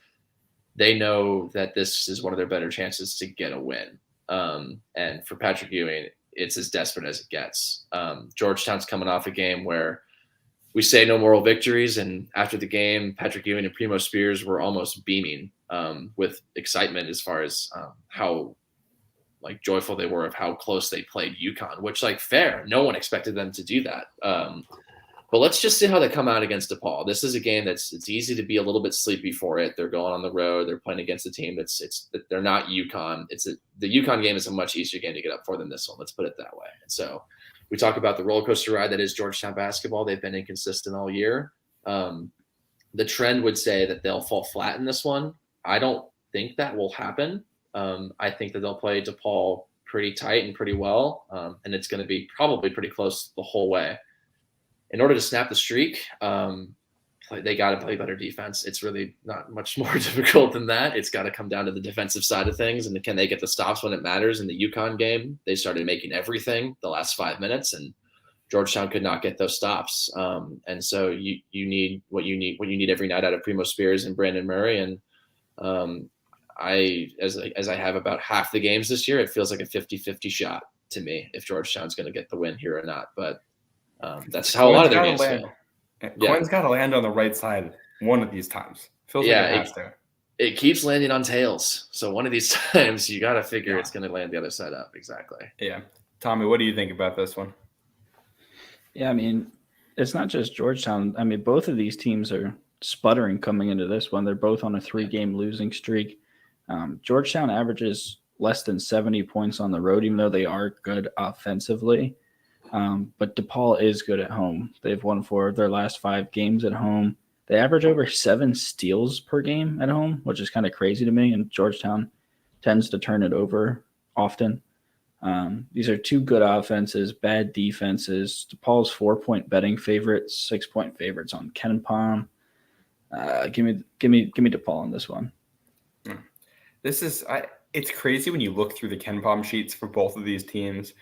they know that this is one of their better chances to get a win. And for Patrick Ewing, it's as desperate as it gets. Georgetown's coming off a game where we say no moral victories, and after the game, Patrick Ewing and Primo Spears were almost beaming with excitement as far as how like joyful they were of how close they played UConn, which like fair. No one expected them to do that. But let's just see how they come out against DePaul. This is a game it's easy to be a little bit sleepy for it. They're going on the road. They're playing against a team they're not UConn. The UConn game is a much easier game to get up for than this one. Let's put it that way. And so we talk about the roller coaster ride that is Georgetown basketball. They've been inconsistent all year. The trend would say that they'll fall flat in this one. I don't think that will happen. I think that they'll play DePaul pretty tight and pretty well, and it's going to be probably pretty close the whole way. In order to snap the streak, they got to play better defense. It's really not much more difficult than that. It's got to come down to the defensive side of things, and can they get the stops when it matters? In the UConn game, they started making everything the last 5 minutes, and Georgetown could not get those stops. And so you need what you need every night out of Primo Spears and Brandon Murray. And as I have about half the games this year, it feels like a 50-50 shot to me if Georgetown's going to get the win here or not. But that's how a lot of their games feel. Coin's got to land on the right side one of these times. Feels like it has to. It keeps landing on tails. So one of these times you got to figure it's going to land the other side up. Exactly. Yeah. Tommy, what do you think about this one? Yeah, I mean, it's not just Georgetown. I mean, both of these teams are sputtering coming into this one. They're both on a 3-game losing streak. Georgetown averages less than 70 points on the road, even though they are good offensively. But DePaul is good at home. They've won 4 of their last 5 games at home. They average over 7 steals per game at home, which is kind of crazy to me. And Georgetown tends to turn it over often. These are two good offenses, bad defenses. DePaul's 4-point betting favorites, 6-point favorites on KenPom. Give me DePaul on this one. It's crazy when you look through the KenPom sheets for both of these teams.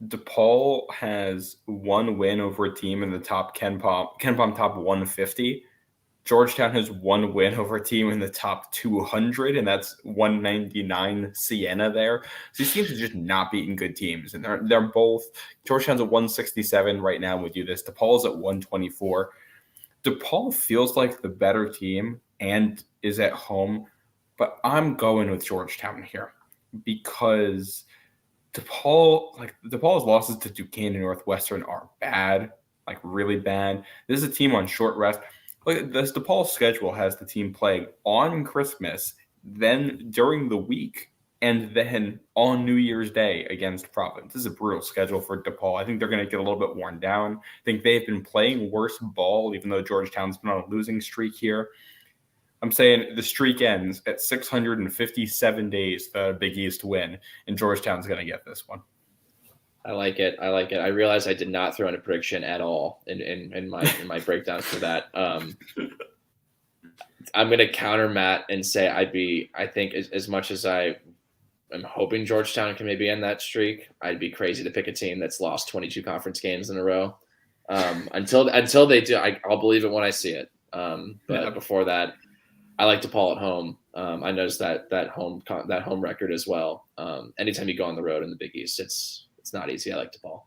DePaul has one win over a team in the top KenPom top 150. Georgetown has one win over a team in the top 200, and that's 199 Siena there. So these teams are just not beating good teams, and they're both. Georgetown's at 167 right now. We do this. DePaul's at 124. DePaul feels like the better team and is at home, but I'm going with Georgetown here because DePaul's losses to Duquesne and Northwestern are bad, like really bad. This is a team on short rest. Look, this DePaul schedule has the team playing on Christmas, then during the week, and then on New Year's Day against Providence. This is a brutal schedule for DePaul. I think they're going to get a little bit worn down. I think they've been playing worse ball, even though Georgetown's been on a losing streak here. I'm saying the streak ends at 657 days for the Big East win, and Georgetown's going to get this one. I like it. I realized I did not throw in a prediction at all in my breakdowns for that. I'm going to counter Matt and say I think as much as I am hoping Georgetown can maybe end that streak, I'd be crazy to pick a team that's lost 22 conference games in a row. Until they do, I'll believe it when I see it. But before that, I like DePaul at home. I noticed that home record as well. Anytime you go on the road in the Big East, it's not easy. I like DePaul.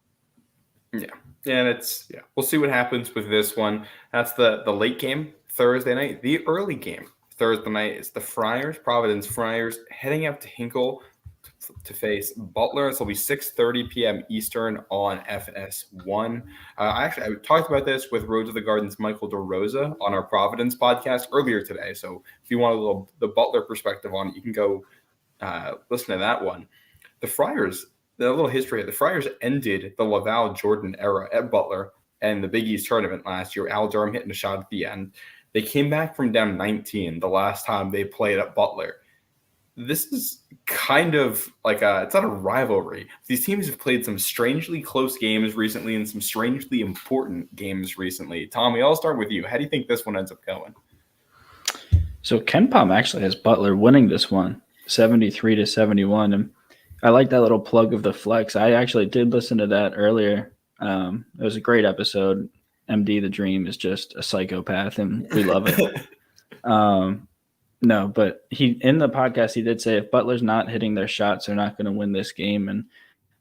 Yeah, and we'll see what happens with this one. That's the late game Thursday night. The early game Thursday night is the Providence Friars heading up to Hinkle to face Butler. This will be 6:30 p.m. Eastern on FS1. I talked about this with Road to the Gardens Michael DeRosa on our Providence podcast earlier today. So if you want the Butler perspective on it, you can go listen to that one. The Friars. A little history. The Friars ended the Laval Jordan era at Butler and the Big East tournament last year. Al Durham hitting a shot at the end. They came back from down 19 the last time they played at Butler. This is kind of like it's not a rivalry. These teams have played some strangely close games recently and some strangely important games recently. Tommy, I'll start with you. How do you think this one ends up going? So KenPom actually has Butler winning this one, 73-71. And I like that little plug of the flex. I actually did listen to that earlier. It was a great episode. MD the Dream is just a psychopath, and we love it. No, but in the podcast, he did say if Butler's not hitting their shots, they're not going to win this game. And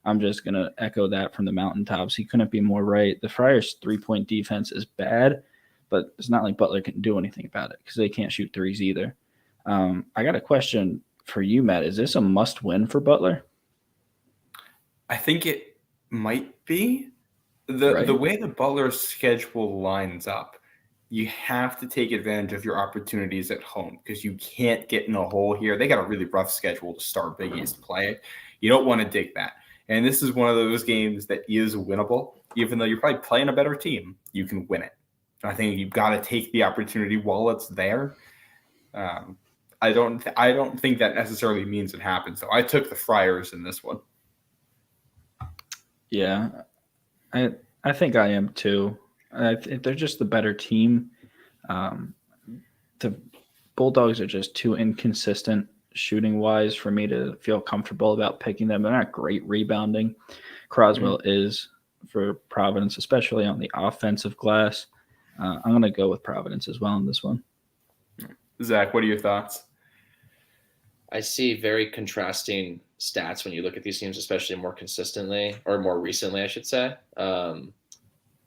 I'm just going to echo that from the mountaintops. He couldn't be more right. The Friars' 3-point defense is bad, but it's not like Butler can do anything about it because they can't shoot threes either. I got a question for you, Matt. Is this a must-win for Butler? I think it might be. The way the Butler schedule lines up, you have to take advantage of your opportunities at home because you can't get in a hole here. They got a really rough schedule to start Big East play. You don't want to dig that. And this is one of those games that is winnable. Even though you're probably playing a better team, you can win it. I think you've got to take the opportunity while it's there. I don't think that necessarily means it happens. So I took the Friars in this one. Yeah, I think I am too. They're just the better team. The Bulldogs are just too inconsistent shooting-wise for me to feel comfortable about picking them. They're not great rebounding. Croswell is for Providence, especially on the offensive glass. I'm going to go with Providence as well in this one. Zach, what are your thoughts? I see very contrasting stats when you look at these teams, especially more consistently or more recently, I should say.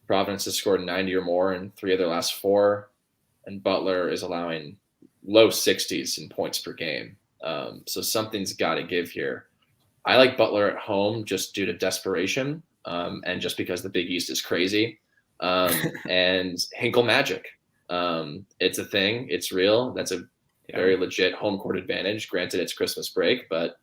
Providence has scored 90 or more in 3 of their last 4, and Butler is allowing low 60s in points per game. So something's got to give here. I like Butler at home just due to desperation and just because the Big East is crazy. And Hinkle magic. It's a thing. It's real. That's a very legit home court advantage. Granted, it's Christmas break, but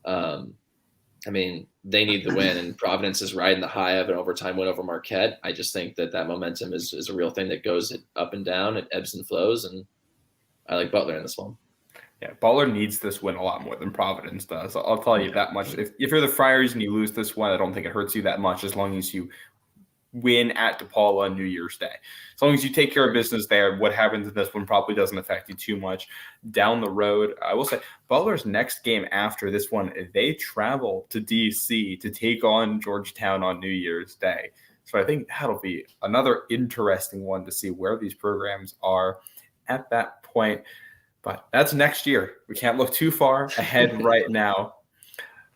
I mean, they need the win, and Providence is riding the high of an overtime win over Marquette. I just think that momentum is a real thing that goes up and down. It ebbs and flows, and I like Butler in this one. Yeah, Butler needs this win a lot more than Providence does. I'll tell you that much. If you're the Friars and you lose this one, I don't think it hurts you that much as long as you win at DePaul on New Year's Day. As long as you take care of business there, what happens in this one probably doesn't affect you too much. Down the road, I will say Butler's next game after this one, they travel to D.C. to take on Georgetown on New Year's Day. So I think that'll be another interesting one to see where these programs are at that point. But that's next year. We can't look too far ahead right now.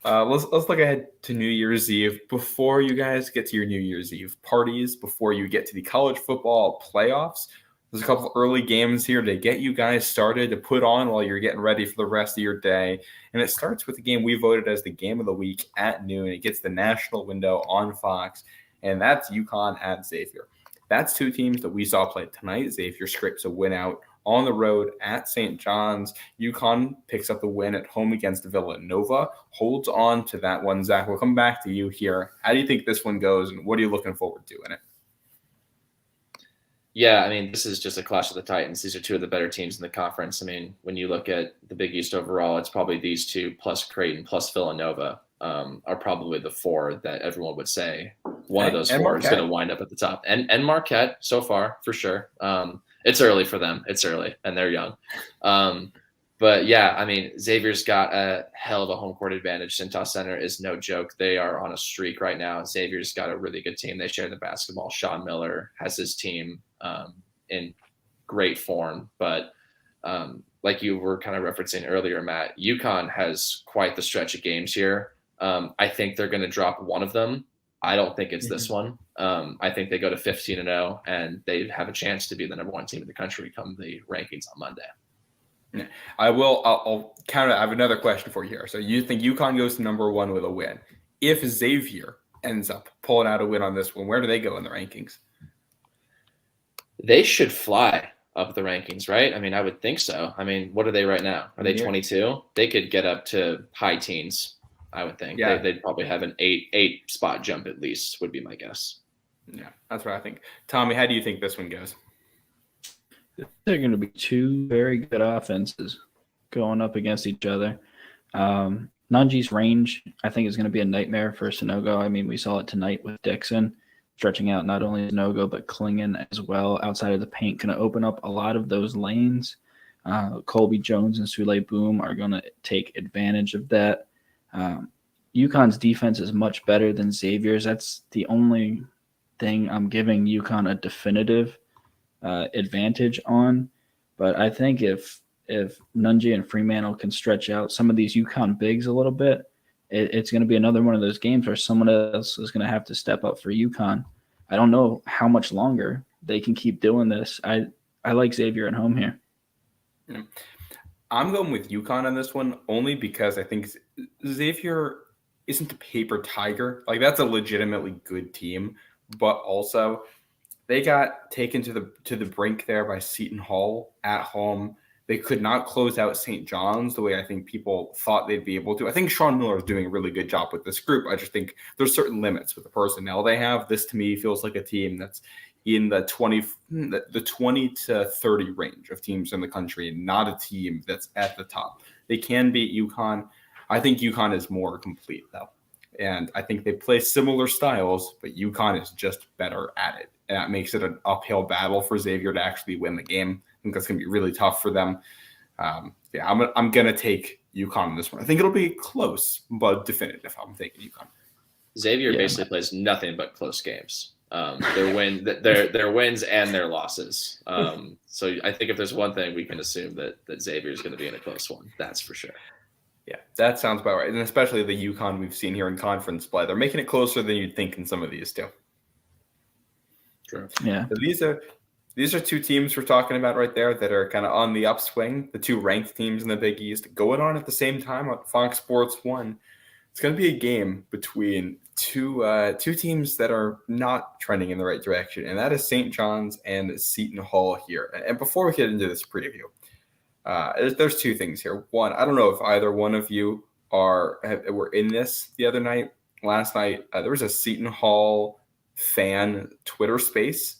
Let's look ahead to New Year's Eve. Before you guys get to your New Year's Eve parties, before you get to the college football playoffs, there's a couple early games here to get you guys started to put on while you're getting ready for the rest of your day. And it starts with the game we voted as the game of the week at noon. It gets the national window on Fox, and that's UConn at Xavier. That's two teams that we saw play tonight. Xavier scrapes a win out on the road at St. John's. UConn picks up the win at home against Villanova, holds on to that one. Zach, we'll come back to you here. How do you think this one goes, and what are you looking forward to in it? Yeah, I mean, this is just a clash of the Titans. These are two of the better teams in the conference. I mean, when you look at the Big East overall, it's probably these two plus Creighton plus Villanova are probably the four that everyone would say one of those four is going to wind up at the top. And Marquette so far, for sure. It's early for them. It's early, and they're young. But, yeah, I mean, Xavier's got a hell of a home court advantage. Cintas Center is no joke. They are on a streak right now. Xavier's got a really good team. They share the basketball. Sean Miller has his team in great form. But like you were kind of referencing earlier, Matt, UConn has quite the stretch of games here. I think they're going to drop one of them. I don't think it's this one. I think they go to 15-0, and they have a chance to be the number one team in the country come the rankings on Monday. Yeah. I'll counter. I have another question for you here. So you think UConn goes to number one with a win? If Xavier ends up pulling out a win on this one, where do they go in the rankings? They should fly up the rankings, right? I mean, I would think so. I mean, what are they right now? Are they 22? They could get up to high teens, I would think. Yeah. They'd probably have an eight spot jump at least, would be my guess. Yeah, that's what I think. Tommy, how do you think this one goes? They're going to be two very good offenses going up against each other. Nunji's range, I think, is going to be a nightmare for Sunogo. I mean, we saw it tonight with Dixon stretching out not only Sunogo but Klingon as well outside of the paint. Going to open up a lot of those lanes. Colby Jones and Sule Boom are going to take advantage of that. UConn's defense is much better than Xavier's. That's the only thing I'm giving UConn a definitive advantage on. But I think if Nunji and Fremantle can stretch out some of these UConn bigs a little bit, it's going to be another one of those games where someone else is going to have to step up for UConn. I don't know how much longer they can keep doing this. I like Xavier at home here. Yeah. I'm going with UConn on this one only because I think Xavier isn't a paper tiger. Like, that's a legitimately good team, but also they got taken to the brink there by Seton Hall at home. They could not close out St. John's the way I think people thought they'd be able to. I think Sean Miller is doing a really good job with this group. I just think there's certain limits with the personnel they have. This, to me, feels like a team that's in the 20 to 30 range of teams in the country, and not a team that's at the top. They can beat UConn. I think UConn is more complete, though. And I think they play similar styles, but UConn is just better at it. And that makes it an uphill battle for Xavier to actually win the game. I think that's going to be really tough for them. I'm going to take UConn in this one. I think it'll be close, but definitive. I'm taking UConn. Xavier basically plays nothing but close games. Their wins and their losses. So I think if there's one thing we can assume that Xavier is going to be in a close one, that's for sure. Yeah, that sounds about right. And especially the UConn we've seen here in conference play. They're making it closer than you'd think in some of these too. True. Yeah. So these are two teams we're talking about right there that are kind of on the upswing, the two ranked teams in the Big East going on at the same time on Fox Sports 1. It's going to be a game between two teams that are not trending in the right direction, and that is St. John's and Seton Hall here. And before we get into this preview, there's two things here. One, I don't know if either one of you were in this the other night. Last night, there was a Seton Hall fan Twitter space.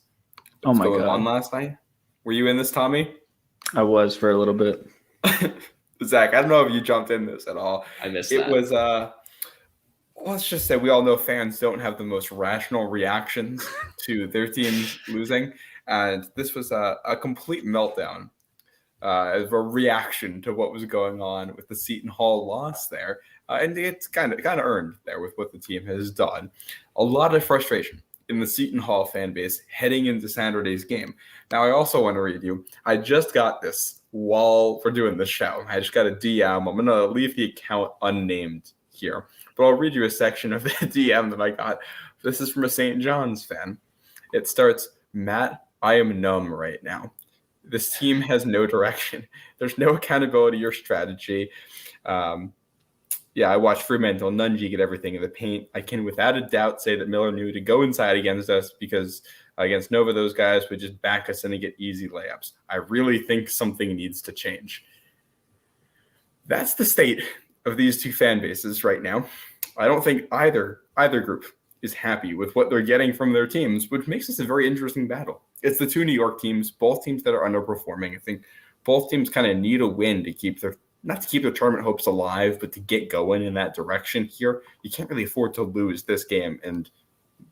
Oh my going God. on last night. Were you in this, Tommy? I was for a little bit. Zach, I don't know if you jumped in this at all. I missed It that. was let's just say we all know fans don't have the most rational reactions to their teams losing, and this was a complete meltdown as a reaction to what was going on with the Seton Hall loss there. And it's kind of earned there with what the team has done. A lot of frustration in the Seton Hall fan base heading into Saturday's game. Now, I also want to read you. I just got this while we're doing this show. I just got a DM. I'm going to leave the account unnamed here, but I'll read you a section of the DM that I got. This is from a St. John's fan. It starts, Matt, I am numb right now. This team has no direction. There's no accountability or strategy. I watched Fremantle Nunji get everything in the paint. I can without a doubt say that Miller knew to go inside against us because against Nova, those guys would just back us in and get easy layups. I really think something needs to change. That's the state of these two fan bases right now. I don't think either group is happy with what they're getting from their teams, which makes this a very interesting battle. It's the two New York teams, both teams that are underperforming. I think both teams kind of need a win to keep their not to keep their tournament hopes alive, but to get going in that direction here. You can't really afford to lose this game and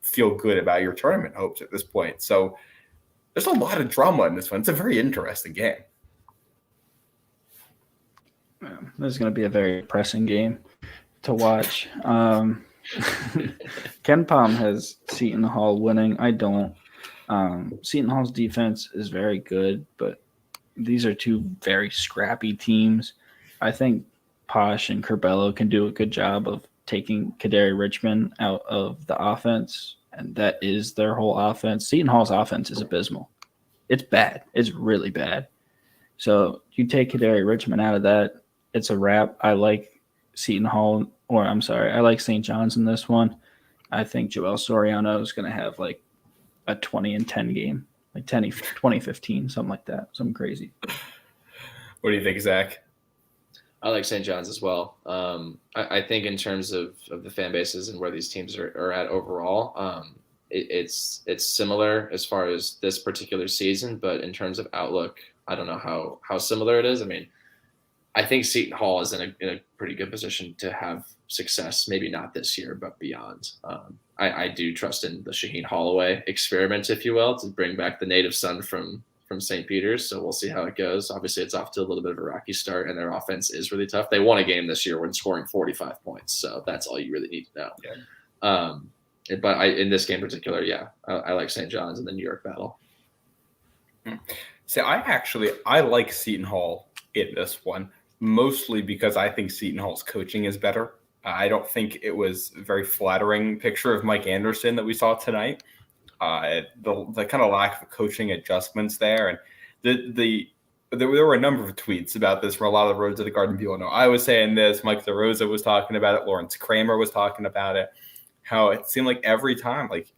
feel good about your tournament hopes at this point. So there's a lot of drama in this one. It's a very interesting game. This is going to be a very depressing game to watch. Ken Palm has Seton Hall winning. I don't. Seton Hall's defense is very good, but these are two very scrappy teams. I think Posh and Curbelo can do a good job of taking Kadari Richmond out of the offense, and that is their whole offense. Seton Hall's offense is abysmal. It's bad. It's really bad. So you take Kadari Richmond out of that, it's a wrap. I like Seton Hall, I like St. John's in this one. I think Joel Soriano is going to have like a 20-10 game, like 2015, something like that, something crazy. What do you think, Zach? I like St. John's as well. I think in terms of the fan bases and where these teams are at overall, it's similar as far as this particular season, but in terms of outlook, I don't know how similar it is. I mean, I think Seton Hall is in a pretty good position to have success, maybe not this year, but beyond. I do trust in the Shaheen Holloway experiment, if you will, to bring back the native son from St. Peter's. So we'll see how it goes. Obviously, it's off to a little bit of a rocky start, and their offense is really tough. They won a game this year when scoring 45 points. So that's all you really need to know. Yeah. But in this game in particular, I like St. John's in the New York battle. So I like Seton Hall in this one, mostly because I think Seton Hall's coaching is better. I don't think it was a very flattering picture of Mike Anderson that we saw tonight. The kind of lack of coaching adjustments there, and there were a number of tweets about this from a lot of the Roads to the Garden people know. I was saying this, Mike DeRosa was talking about it, Lawrence Kramer was talking about it, how it seemed like every time, like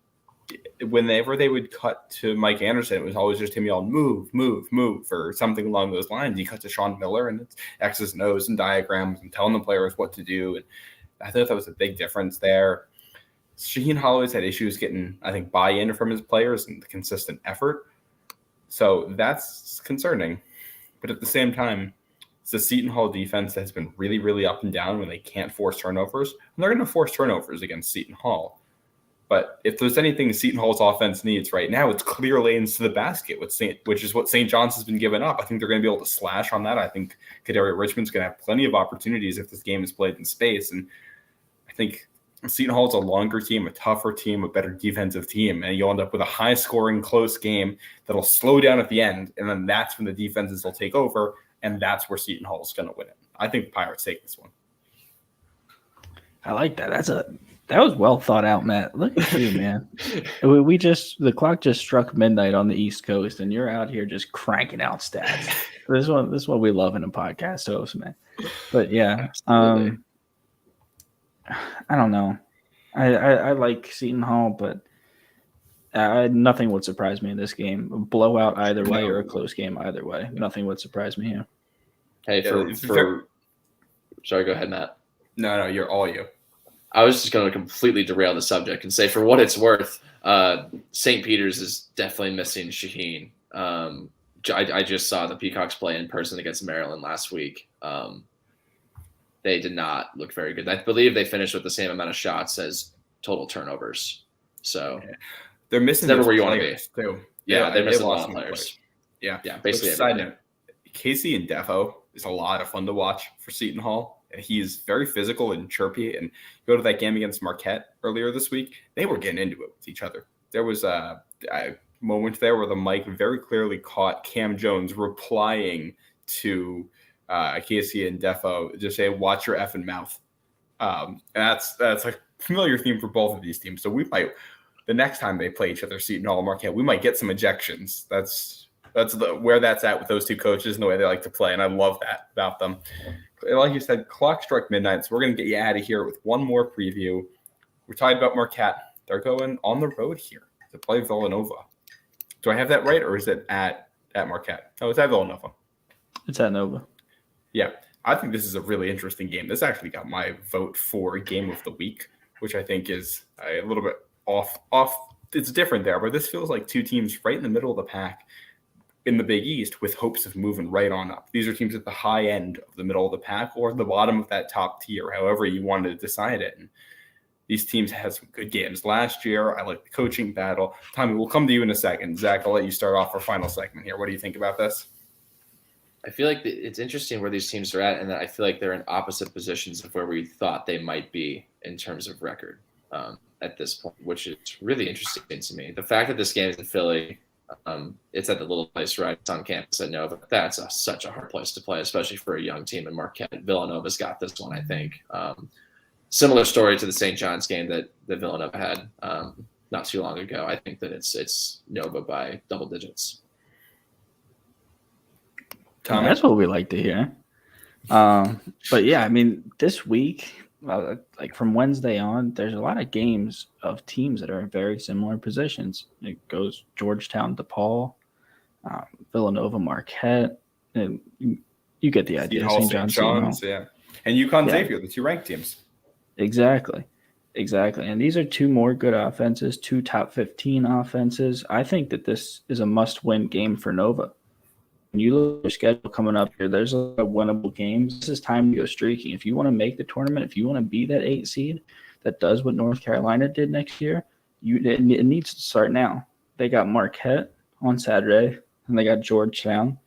whenever they would cut to Mike Anderson, it was always just him yelling, move, move, move, or something along those lines. He cut to Sean Miller, and it's X's and O's and diagrams and telling the players what to do. And I thought that was a big difference there. Shaheen Holloway's had issues getting, I think, buy-in from his players and the consistent effort. So that's concerning. But at the same time, it's the Seton Hall defense that has been really, really up and down when they can't force turnovers. And they're going to force turnovers against Seton Hall. But if there's anything Seton Hall's offense needs right now, it's clear lanes to the basket, which is what St. John's has been giving up. I think they're going to be able to slash on that. I think Kadari Richmond's going to have plenty of opportunities if this game is played in space. And I think Seton Hall's a longer team, a tougher team, a better defensive team, and you'll end up with a high-scoring, close game that'll slow down at the end, and then that's when the defenses will take over, and that's where Seton Hall is going to win it. I think the Pirates take this one. I like that. That was well thought out, Matt. Look at you, man. The clock just struck midnight on the East Coast, and you're out here just cranking out stats. This is what we love in a podcast host, man. But yeah, I don't know. I like Seton Hall, but nothing would surprise me in this game. A blowout either way or a close game either way. Nothing would surprise me here. Hey, sorry, go ahead, Matt. No, you're all you. I was just going to completely derail the subject and say, for what it's worth, St. Peter's is definitely missing Shaheen. I just saw the Peacocks play in person against Maryland last week. They did not look very good. I believe they finished with the same amount of shots as total turnovers. So they're missing never those where you want to players be. too. Yeah, they're missing a lost lot of some players. Yeah, basically. Side note: Casey and Defo is a lot of fun to watch for Seton Hall. And he's very physical and chirpy. And go to that game against Marquette earlier this week, they were getting into it with each other. There was a moment there where the mic very clearly caught Cam Jones replying to Casey and Defo, just say, "Watch your effing mouth." And that's a familiar theme for both of these teams. So we might, the next time they play each other, Seton Hall and Marquette, we might get some ejections. That's where that's at with those two coaches and the way they like to play. And I love that about them. Like you said, clock struck midnight. So we're going to get you out of here with one more preview. We're talking about Marquette. They're going on the road here to play Villanova. Do I have that right, or is it at Marquette? Oh, it's at Villanova. It's at Nova. Yeah, I think this is a really interesting game. This actually got my vote for game of the week, which I think is a little bit off. It's different there, but this feels like two teams right in the middle of the pack in the Big East with hopes of moving right on up. These are teams at the high end of the middle of the pack or the bottom of that top tier, however you wanted to decide it. And these teams had some good games last year. I like the coaching battle. Tommy, we'll come to you in a second. Zach, I'll let you start off our final segment here. What do you think about this? I feel like it's interesting where these teams are at, and I feel like they're in opposite positions of where we thought they might be in terms of record at this point, which is really interesting to me. The fact that this game is in Philly, it's at the little place right it's on campus at Nova. That's such a hard place to play, especially for a young team in Marquette. Villanova's got this one, I think. Similar story to the St. John's game that Villanova had not too long ago. I think that it's Nova by double digits. Tom, that's what we like to hear. But yeah, I mean, this week, like from Wednesday on, there's a lot of games of teams that are in very similar positions. It goes Georgetown, DePaul, Villanova, Marquette, and you get the idea. St. John's, yeah, and UConn, Xavier, the two ranked teams. Exactly. And these are two more good offenses, two top 15 offenses. I think that this is a must-win game for Nova. When you look at your schedule coming up here, there's a lot of winnable games. This is time to go streaking. If you want to make the tournament, if you want to be that 8 seed that does what North Carolina did next year, it needs to start now. They got Marquette on Saturday, and they got Georgetown,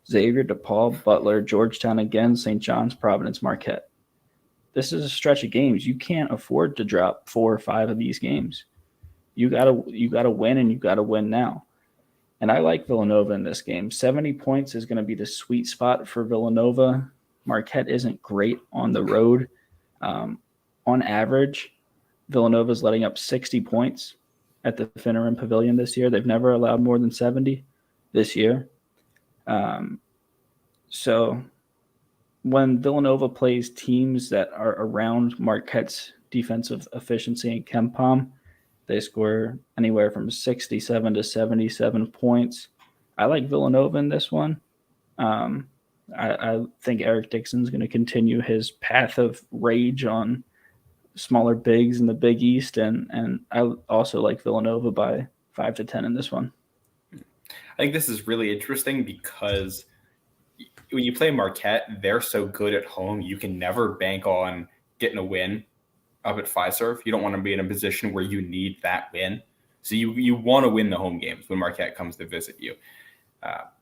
Xavier, DePaul, Butler, Georgetown again, St. John's, Providence, Marquette. This is a stretch of games. You can't afford to drop 4 or 5 of these games. You gotta win, and you gotta win now. And I like Villanova in this game. 70 points is going to be the sweet spot for Villanova. Marquette isn't great on the road. On average, Villanova is letting up 60 points at the Finneran Pavilion this year. They've never allowed more than 70 this year. So when Villanova plays teams that are around Marquette's defensive efficiency and KenPom, they score anywhere from 67 to 77 points. I like Villanova in this one. I think Eric Dixon's going to continue his path of rage on smaller bigs in the Big East, and I also like Villanova by 5 to 10 in this one. I think this is really interesting because when you play Marquette, they're so good at home, you can never bank on getting a win up at Fiserv. You don't want to be in a position where you need that win. So you want to win the home games when Marquette comes to visit you.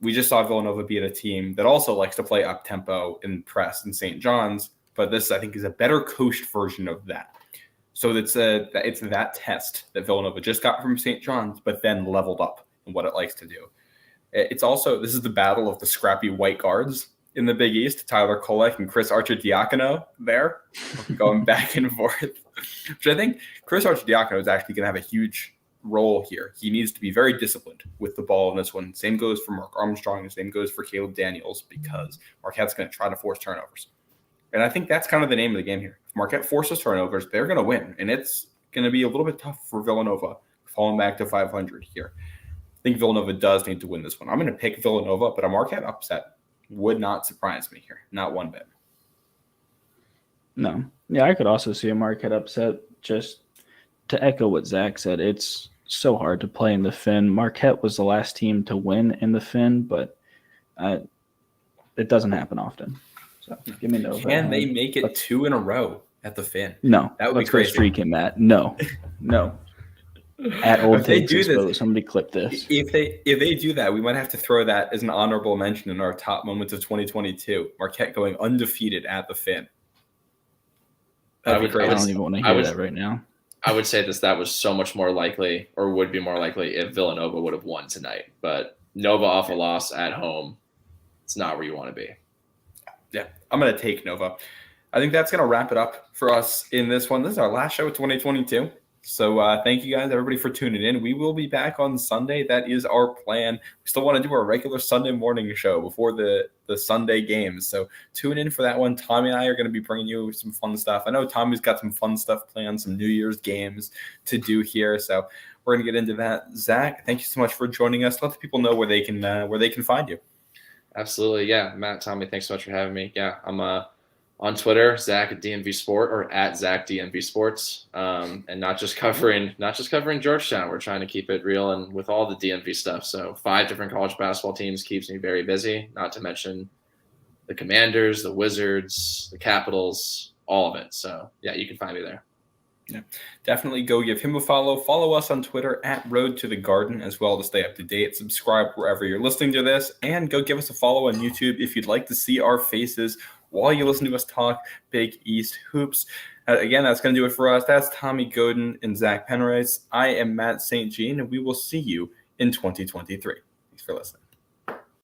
We just saw Villanova beat a team that also likes to play up-tempo and press in St. John's, but this, I think, is a better coached version of that. So it's that test that Villanova just got from St. John's, but then leveled up in what it likes to do. It's also, this is the battle of the scrappy white guards in the Big East, Tyler Kolek and Chris Arcidiacono there, going back and forth. Which I think Chris Arcidiacono is actually going to have a huge role here. He needs to be very disciplined with the ball in this one. Same goes for Mark Armstrong, and same goes for Caleb Daniels, because Marquette's going to try to force turnovers. And I think that's kind of the name of the game here. If Marquette forces turnovers, they're going to win. And it's going to be a little bit tough for Villanova, falling back to 500 here. I think Villanova does need to win this one. I'm going to pick Villanova, but a Marquette upset would not surprise me here. Not one bit. No. Yeah, I could also see a Marquette upset. Just to echo what Zach said, it's so hard to play in the Finn. Marquette was the last team to win in the Finn, but it doesn't happen often. So give me Nova. Can they make it 2 in a row at the Finn? No. That would be Let's go crazy. streaking, Matt. No. At Old If they Takes do this- Exposed. Somebody clip this. If they do that, we might have to throw that as an honorable mention in our top moments of 2022. Marquette going undefeated at the Finn. That'd be I crazy. don't even want to hear that right now. I would say that was so much more likely, or would be more likely, if Villanova would have won tonight. But Nova off a loss at home, it's not where you want to be. Yeah, I'm going to take Nova. I think that's going to wrap it up for us in this one. This is our last show of 2022. So thank you guys, everybody, for tuning in. We will be back on Sunday. That is our plan. We still want to do our regular Sunday morning show before the Sunday games. So tune in for that one. Tommy and I are going to be bringing you some fun stuff. I know Tommy's got some fun stuff planned, some New Year's games to do here. So we're going to get into that. Zach, thank you so much for joining us. Let the people know where they can find you. Absolutely. Yeah. Matt, Tommy, thanks so much for having me. Yeah. I'm on Twitter, Zach at DMV Sport, or at Zach DMV Sports, and not just covering Georgetown. We're trying to keep it real and with all the DMV stuff. So 5 different college basketball teams keeps me very busy. Not to mention the Commanders, the Wizards, the Capitals, all of it. So yeah, you can find me there. Yeah, definitely go give him a follow. Follow us on Twitter at Road to the Garden as well to stay up to date. Subscribe wherever you're listening to this, and go give us a follow on YouTube if you'd like to see our faces while you listen to us talk Big East hoops. Again, that's going to do it for us. That's Tommy Godin and Zach Penrice. I am Matt St. Jean, and we will see you in 2023. Thanks for listening.